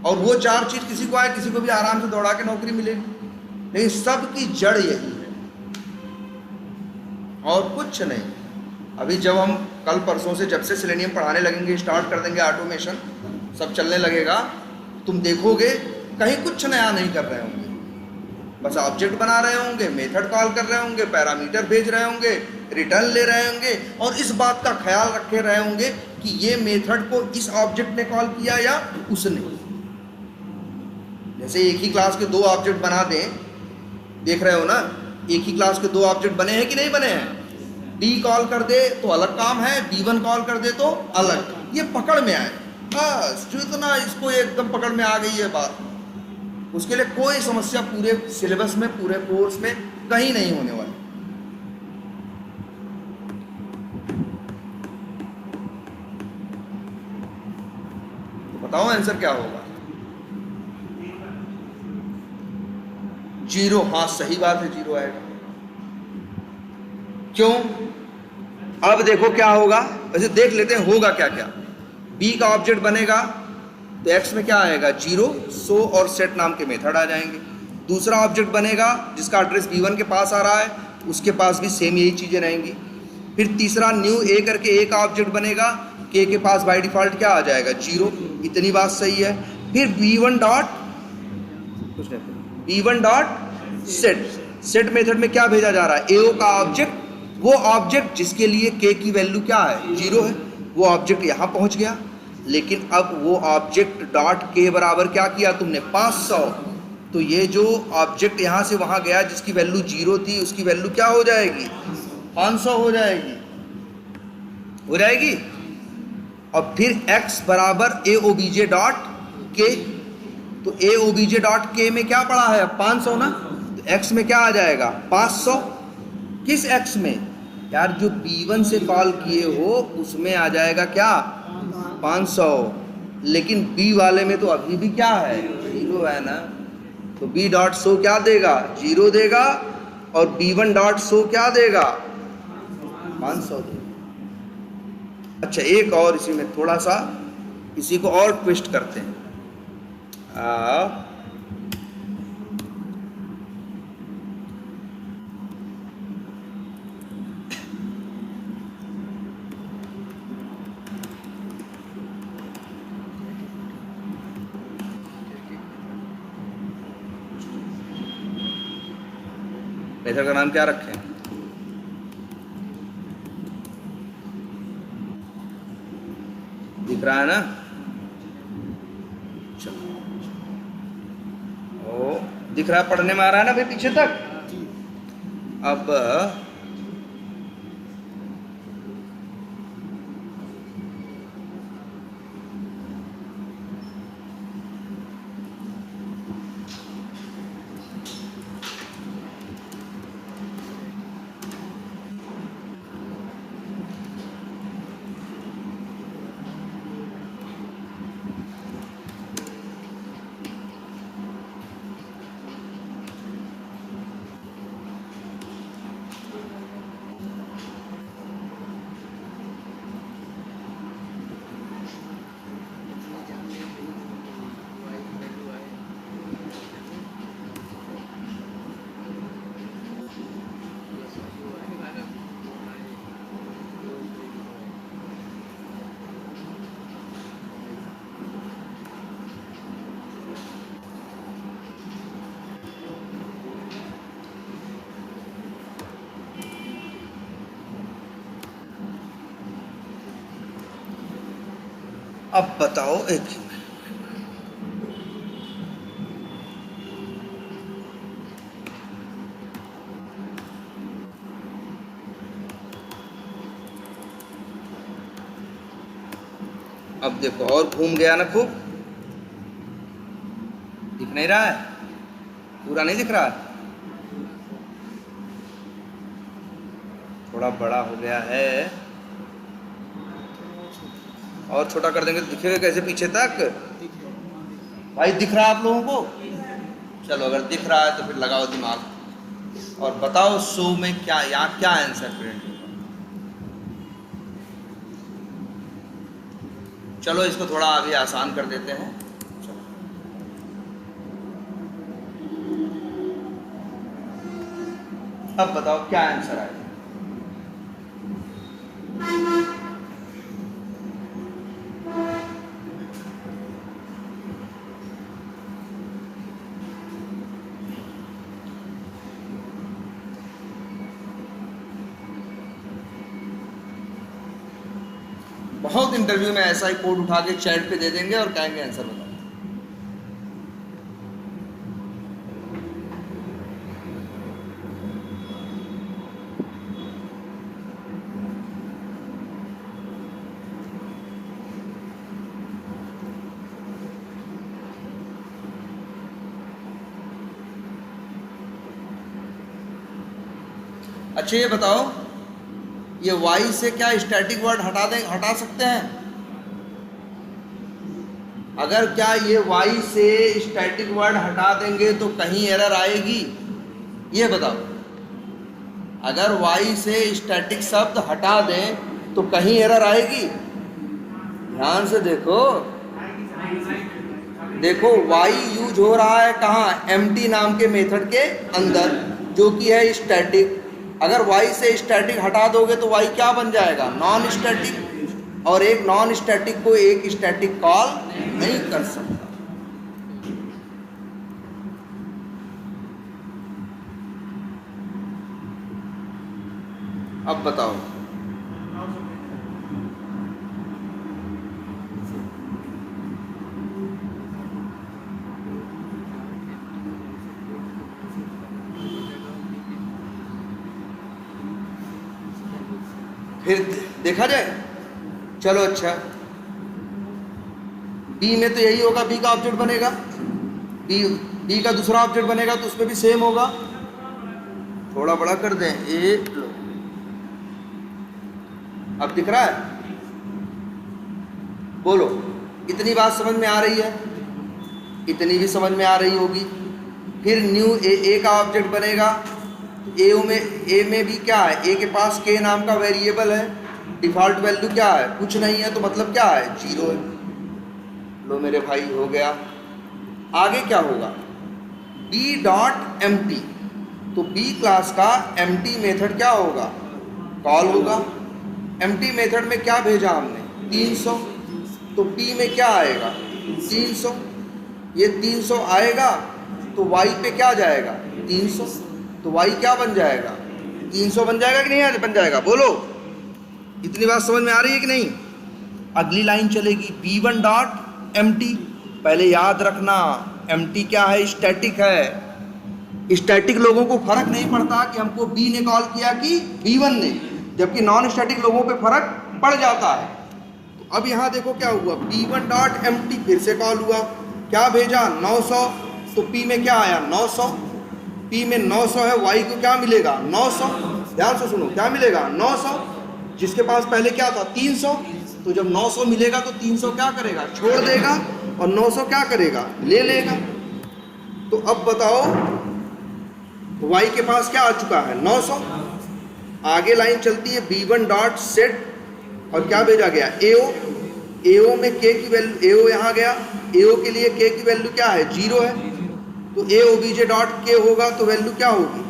और वो 4 चीज किसी को आए, किसी को भी आराम से दौड़ा के नौकरी मिलेगी, लेकिन सबकी जड़ यही है और कुछ नहीं। अभी जब हम कल परसों से जब से सेलेनियम पढ़ाने लगेंगे, स्टार्ट कर देंगे, ऑटोमेशन सब चलने लगेगा, तुम देखोगे कहीं कुछ नया नहीं कर रहे होंगे। बस ऑब्जेक्ट बना रहे होंगे, मेथड कॉल कर रहे होंगे, पैरामीटर भेज रहे होंगे, रिटर्न ले रहे होंगे, और इस बात का ख्याल रखे रहे होंगे कि ये मेथड को इस ऑब्जेक्ट ने कॉल किया या उसने। जैसे एक ही क्लास के दो ऑब्जेक्ट बना दें, देख रहे हो ना, एक ही क्लास के दो ऑब्जेक्ट बने हैं कि नहीं बने हैं? डी कॉल कर दे तो अलग काम है, D1 कॉल कर दे तो अलग। ये पकड़ में आए बस, जो इतना इसको एकदम पकड़ में आ गई है बात, उसके लिए कोई समस्या पूरे सिलेबस में, पूरे कोर्स में कहीं नहीं होने वाली। तो बताओ आंसर क्या होगा? 0। हाँ सही बात है, 0 आएगा। क्यों? अब देखो क्या होगा, वैसे देख लेते हैं होगा क्या क्या। बी का ऑब्जेक्ट बनेगा तो एक्स में क्या आएगा? 0, सो और सेट नाम के मेथड आ जाएंगे। दूसरा ऑब्जेक्ट बनेगा जिसका एड्रेस B1 के पास आ रहा है, उसके पास भी सेम यही चीज़ें रहेंगी। फिर तीसरा न्यू ए करके ए का ऑब्जेक्ट बनेगा, के पास बाय डिफ़ॉल्ट क्या आ जाएगा? 0। इतनी बात सही है। फिर B1 डॉट सेट मेथड में क्या भेजा जा रहा है? एओ का ऑब्जेक्ट, वो ऑब्जेक्ट जिसके लिए के की वैल्यू क्या है? 0 है, वो ऑब्जेक्ट यहाँ पहुँच गया। लेकिन अब वो ऑब्जेक्ट डॉट के बराबर क्या किया तुमने? 500। तो ये जो ऑब्जेक्ट यहाँ से वहाँ गया जिसकी वैल्यू 0 थी, उसकी वैल्यू क्या हो जाएगी? 500 हो जाएगी, हो जाएगी। और फिर x बराबर ए ओ बी जे डॉट के, तो ए ओ बी जे डॉट के में क्या पड़ा है? 500 ना, तो x में क्या आ जाएगा? 500। किस x में यार? जो B1 से कॉल किए हो उसमें आ जाएगा क्या? 500। लेकिन B वाले में तो अभी भी क्या है? 0 है ना, तो B डॉट शो क्या देगा? 0 देगा। और B1 डॉट शो क्या देगा? 500 देगा। अच्छा, एक और इसी में थोड़ा सा इसी को और ट्विस्ट करते हैं। मेथड का नाम क्या रखें? दिख रहा है ना? चलो, ओ दिख रहा है, पढ़ने में आ रहा है ना भाई पीछे तक? अब बताओ एक, अब देखो और घूम गया ना खूब, दिख नहीं रहा है? पूरा नहीं दिख रहा है, थोड़ा बड़ा हो गया है। और छोटा कर देंगे तो दिखेगा कैसे पीछे तक? भाई दिख रहा है आप लोगों को? चलो अगर दिख रहा है तो फिर लगाओ दिमाग और बताओ शो में क्या, यहाँ क्या आंसर प्रिंट होगा? चलो इसको थोड़ा आगे आसान कर देते हैं। चलो। अब बताओ क्या आंसर आएगा? बहुत इंटरव्यू में ऐसा ही कोड उठा के चैट पे दे देंगे और कहेंगे आंसर बताओ। अच्छा ये बताओ, ये y से क्या स्टैटिक वर्ड हटा सकते हैं? अगर क्या ये y से स्टैटिक वर्ड हटा देंगे तो कहीं एरर आएगी? ये बताओ, अगर y से स्टैटिक शब्द हटा दें तो कहीं एरर आएगी? ध्यान से देखो, देखो y यूज हो रहा है कहाँ? empty नाम के मेथड के अंदर, जो कि है स्टैटिक। अगर y से स्टैटिक हटा दोगे तो y क्या बन जाएगा? Non static. और एक नॉन स्टैटिक को एक स्टैटिक कॉल नहीं कर सकता। अब बताओ, फिर देखा जाए। चलो अच्छा, बी में तो यही होगा, बी का ऑब्जेक्ट बनेगा, बी का दूसरा ऑब्जेक्ट बनेगा तो उसमें भी सेम होगा। थोड़ा बड़ा कर दें, ए लो, अब दिख रहा है? बोलो, इतनी बात समझ में आ रही है? इतनी भी समझ में आ रही होगी। फिर न्यू ए का ऑब्जेक्ट बनेगा, ए में भी क्या है? ए के पास के नाम का वेरिएबल है, डिफॉल्ट वैल्यू क्या है? कुछ नहीं है, तो मतलब क्या है? 0 है। लो मेरे भाई, हो गया। आगे क्या होगा? b.empty, तो b क्लास का empty मेथड क्या होगा? कॉल होगा। empty मेथड में क्या भेजा हमने? 300, तो b में क्या आएगा? 300। ये 300 आएगा तो y पे क्या जाएगा? 300, तो y क्या बन जाएगा? 300 बन जाएगा कि नहीं बन जाएगा? बोलो, इतनी बात समझ में आ रही है कि नहीं? अगली लाइन चलेगी b1.empty। पहले याद रखना, empty क्या है? स्टैटिक है। स्टैटिक लोगों को फर्क नहीं पड़ता कि हमको b ने कॉल किया कि b1 ने, जबकि नॉन स्टैटिक लोगों पे फर्क पड़ जाता है। तो अब यहाँ देखो क्या हुआ, b1.empty फिर से कॉल हुआ, क्या भेजा? 900, तो p में क्या आया? 900। p में 900 है, y को क्या मिलेगा? 900। ध्यान से सुनो, क्या मिलेगा? 900। जिसके पास पहले क्या था? 300। तो जब 900 मिलेगा तो 300 क्या करेगा? छोड़ देगा, और 900 क्या करेगा? ले लेगा। तो अब बताओ, y के पास क्या आ चुका है? 900। आगे लाइन चलती है b1.set, और क्या भेजा गया? ao में k की वैल्यू, ao यहाँ गया, ao के लिए k की वैल्यू क्या है? 0 है, तो aobj.k होगा, तो वैल्यू क्या होगी?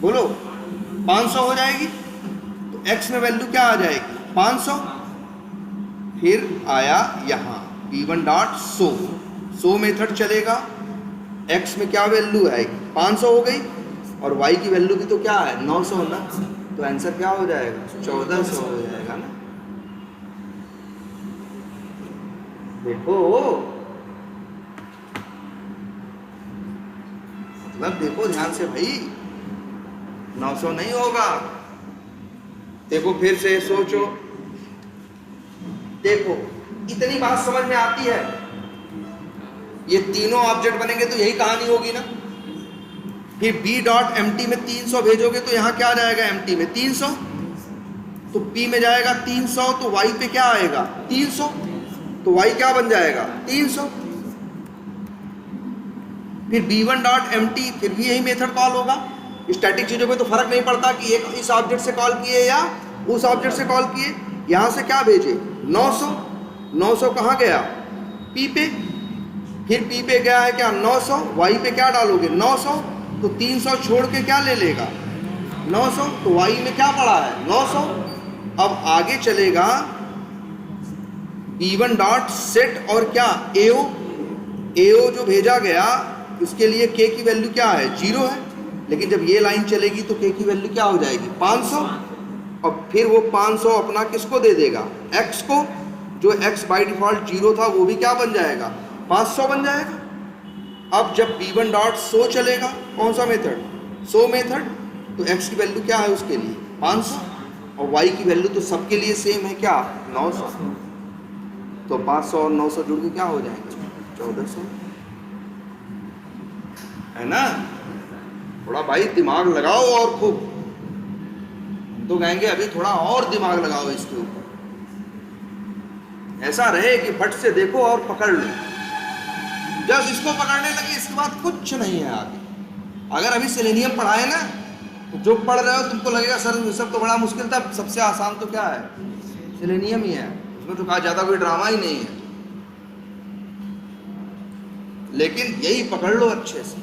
बोलो, 500 हो जाएगी। तो x में वैल्यू क्या आ जाएगी? 500। फिर आया यहाँ b1.show, शो मेथड चलेगा, x में क्या वैल्यू आएगी? 500 हो गई, और y की वैल्यू भी तो क्या है? 900 ना, तो आंसर क्या हो जाएगा? 1400 हो जाएगा ना। देखो, मतलब देखो ध्यान से भाई, 900 नहीं होगा। देखो फिर से सोचो, देखो इतनी बात समझ में आती है? ये तीनों ऑब्जेक्ट बनेंगे तो यही कहानी होगी ना। फिर b.empty में 300 भेजोगे तो यहाँ क्या जाएगा? empty में 300, तो p में जाएगा 300, तो y पे क्या आएगा? 300, तो y क्या बन जाएगा? 300। फिर b1.empty, फिर भी यही मेथड कॉल होगा। स्टैटिक चीजों पे तो फर्क नहीं पड़ता कि एक इस ऑब्जेक्ट से कॉल किए या उस ऑब्जेक्ट से कॉल किए। यहाँ से क्या भेजे? 900। 900 कहाँ गया? p पे। फिर p पे गया है क्या? 900। y पे क्या डालोगे? 900, तो 300 छोड़ के क्या ले लेगा? 900, तो y में क्या पड़ा है? 900। अब आगे चलेगा b1.set, और क्या? ao जो भेजा गया उसके लिए k की वैल्यू क्या है? 0 है, लेकिन जब ये लाइन चलेगी तो k की वैल्यू क्या हो जाएगी? 500। और फिर वो 500 अपना किसको दे देगा? x को, जो x बाय डिफॉल्ट 0 था वो भी क्या बन जाएगा? 500 बन जाएगा। अब जब b1.show चलेगा, कौन सा मेथड? शो मेथड, तो x की वैल्यू क्या है उसके लिए? 500, और y की वैल्यू तो सबके लिए सेम है, क्या? 900। तो 500 और 900 जुड़ के क्या हो जाएंगे? 1400, है ना। थोड़ा भाई दिमाग लगाओ और खूब। तो कहेंगे अभी थोड़ा और दिमाग लगाओ इसके ऊपर, ऐसा रहे कि फट से देखो और पकड़ लो। जब इसको पकड़ने लगे इसके बाद कुछ नहीं है आगे। अगर अभी सेलेनियम पढ़ाए ना तो जो पढ़ रहे हो तुमको लगेगा सर ये सब तो बड़ा मुश्किल था, सबसे आसान तो क्या है, सेलेनियम ही है, उसमें तो कहा ज़्यादा कोई ड्रामा ही नहीं है। लेकिन यही पकड़ लो अच्छे से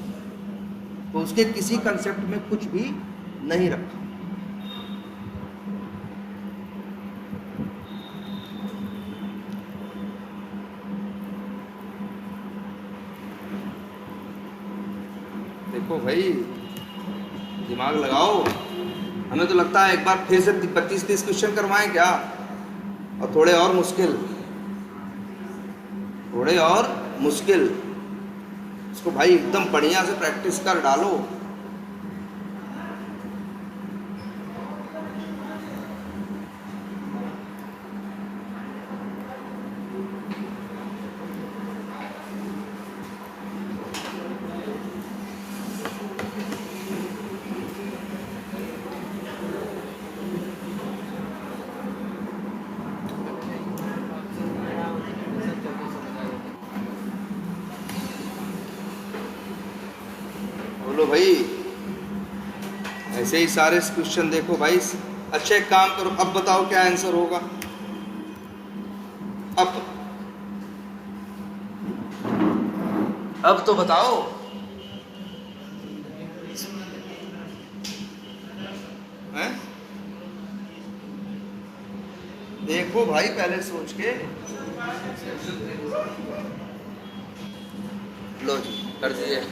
तो उसके किसी कंसेप्ट में कुछ भी नहीं रखा। देखो भाई दिमाग लगाओ। हमें तो लगता है एक बार फिर से 25-30 क्वेश्चन करवाएं क्या, और थोड़े और मुश्किल। इसको भाई एकदम बढ़िया से प्रैक्टिस कर डालो। बोलो भाई, ऐसे ही सारे क्वेश्चन देखो भाई। अच्छा एक काम करो, अब बताओ क्या आंसर होगा। अब तो बताओ। हैं? देखो भाई पहले सोच के। लो जी कर दिए।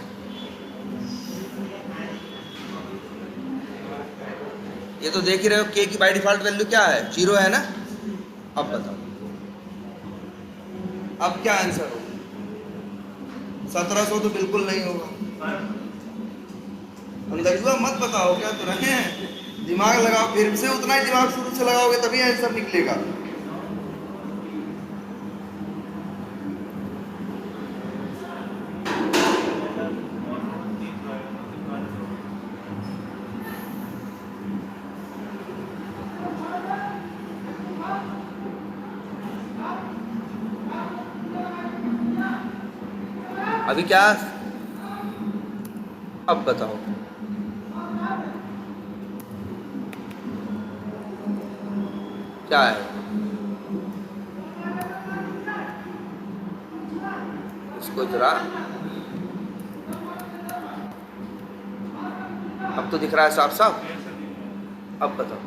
ये तो देख ही रहे हो के की बाय डिफॉल्ट वैल्यू क्या है, 0 है ना। अब बताओ अब क्या आंसर होगा। 1700 तो बिल्कुल नहीं होगा। अंदाजुआ मत बताओ क्या तो रहे हैं, दिमाग लगाओ, फिर से उतना ही दिमाग शुरू से लगाओगे तभी आंसर निकलेगा। अभी क्या, अब बताओ क्या है। इसको जरा, अब तो दिख रहा है साफ साफ। अब बताओ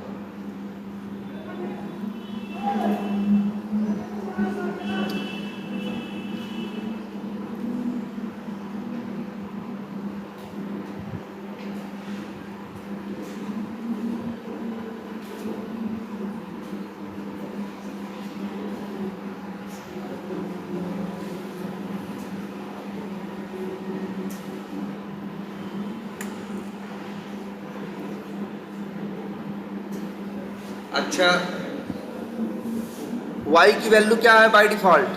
अच्छा y की वैल्यू क्या है बाय डिफॉल्ट,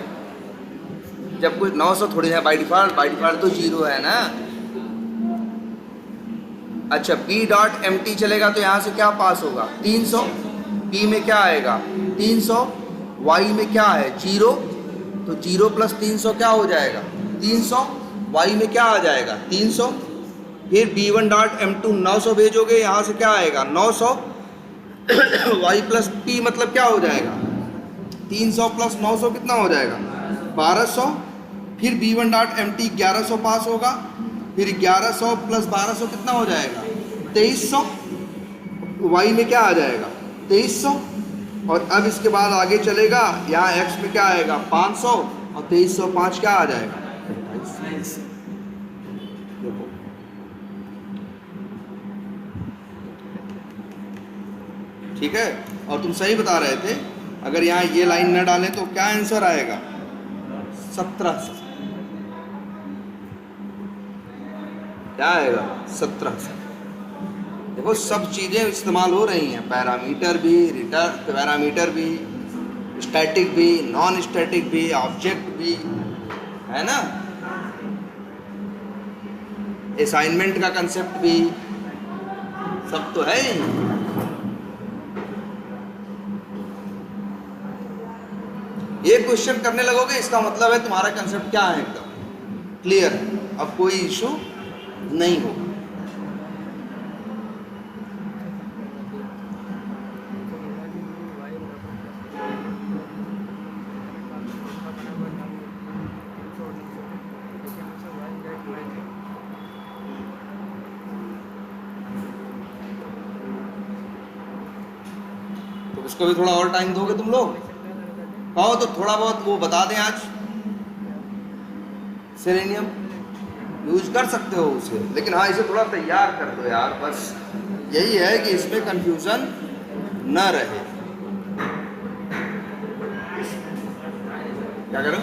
जब कोई 900 थोड़ी है बाय डिफॉल्ट तो 0 है ना। अच्छा b डॉट एम टी चलेगा तो यहाँ से क्या पास होगा 300, b में क्या आएगा 300, y में क्या है 0, तो 0 प्लस 300 क्या हो जाएगा 300, y में क्या आ जाएगा 300। फिर b1 डॉट m2 900 भेजोगे, यहाँ से क्या आएगा 900, y प्लस p मतलब क्या हो जाएगा 300 प्लस 900 कितना हो जाएगा 1200। फिर b1 डॉट mt 1100 पास होगा, फिर 1100 प्लस 1200 कितना हो जाएगा 2300, y में क्या आ जाएगा 2300। और अब इसके बाद आगे चलेगा, यहाँ x में क्या आएगा 500 और 2305 क्या आ जाएगा 28। देखो ठीक है, और तुम सही बता रहे थे, अगर यहाँ ये लाइन न डालें तो क्या आंसर आएगा 1700। क्या आएगा 1700। देखो सब चीज़ें इस्तेमाल हो रही हैं, पैरामीटर भी, पैरामीटर भी, स्टैटिक भी, नॉन स्टैटिक भी, ऑब्जेक्ट भी, है ना, असाइनमेंट का कंसेप्ट भी, सब तो है ही। ये क्वेश्चन करने लगोगे इसका मतलब है तुम्हारा कंसेप्ट क्या है, एकदम क्लियर है, अब कोई इशू नहीं होगा। तो उसको भी थोड़ा और टाइम दोगे तुम लोग? कहो तो थोड़ा बहुत वो बता दें आज। सेलेनियम यूज कर सकते हो उसे, लेकिन हाँ इसे थोड़ा तैयार कर दो यार, बस यही है कि इसमें कंफ्यूजन न रहे। क्या करो?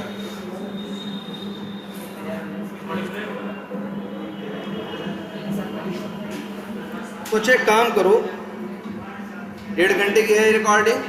कुछ एक काम करो, 1.5 घंटे की है रिकॉर्डिंग,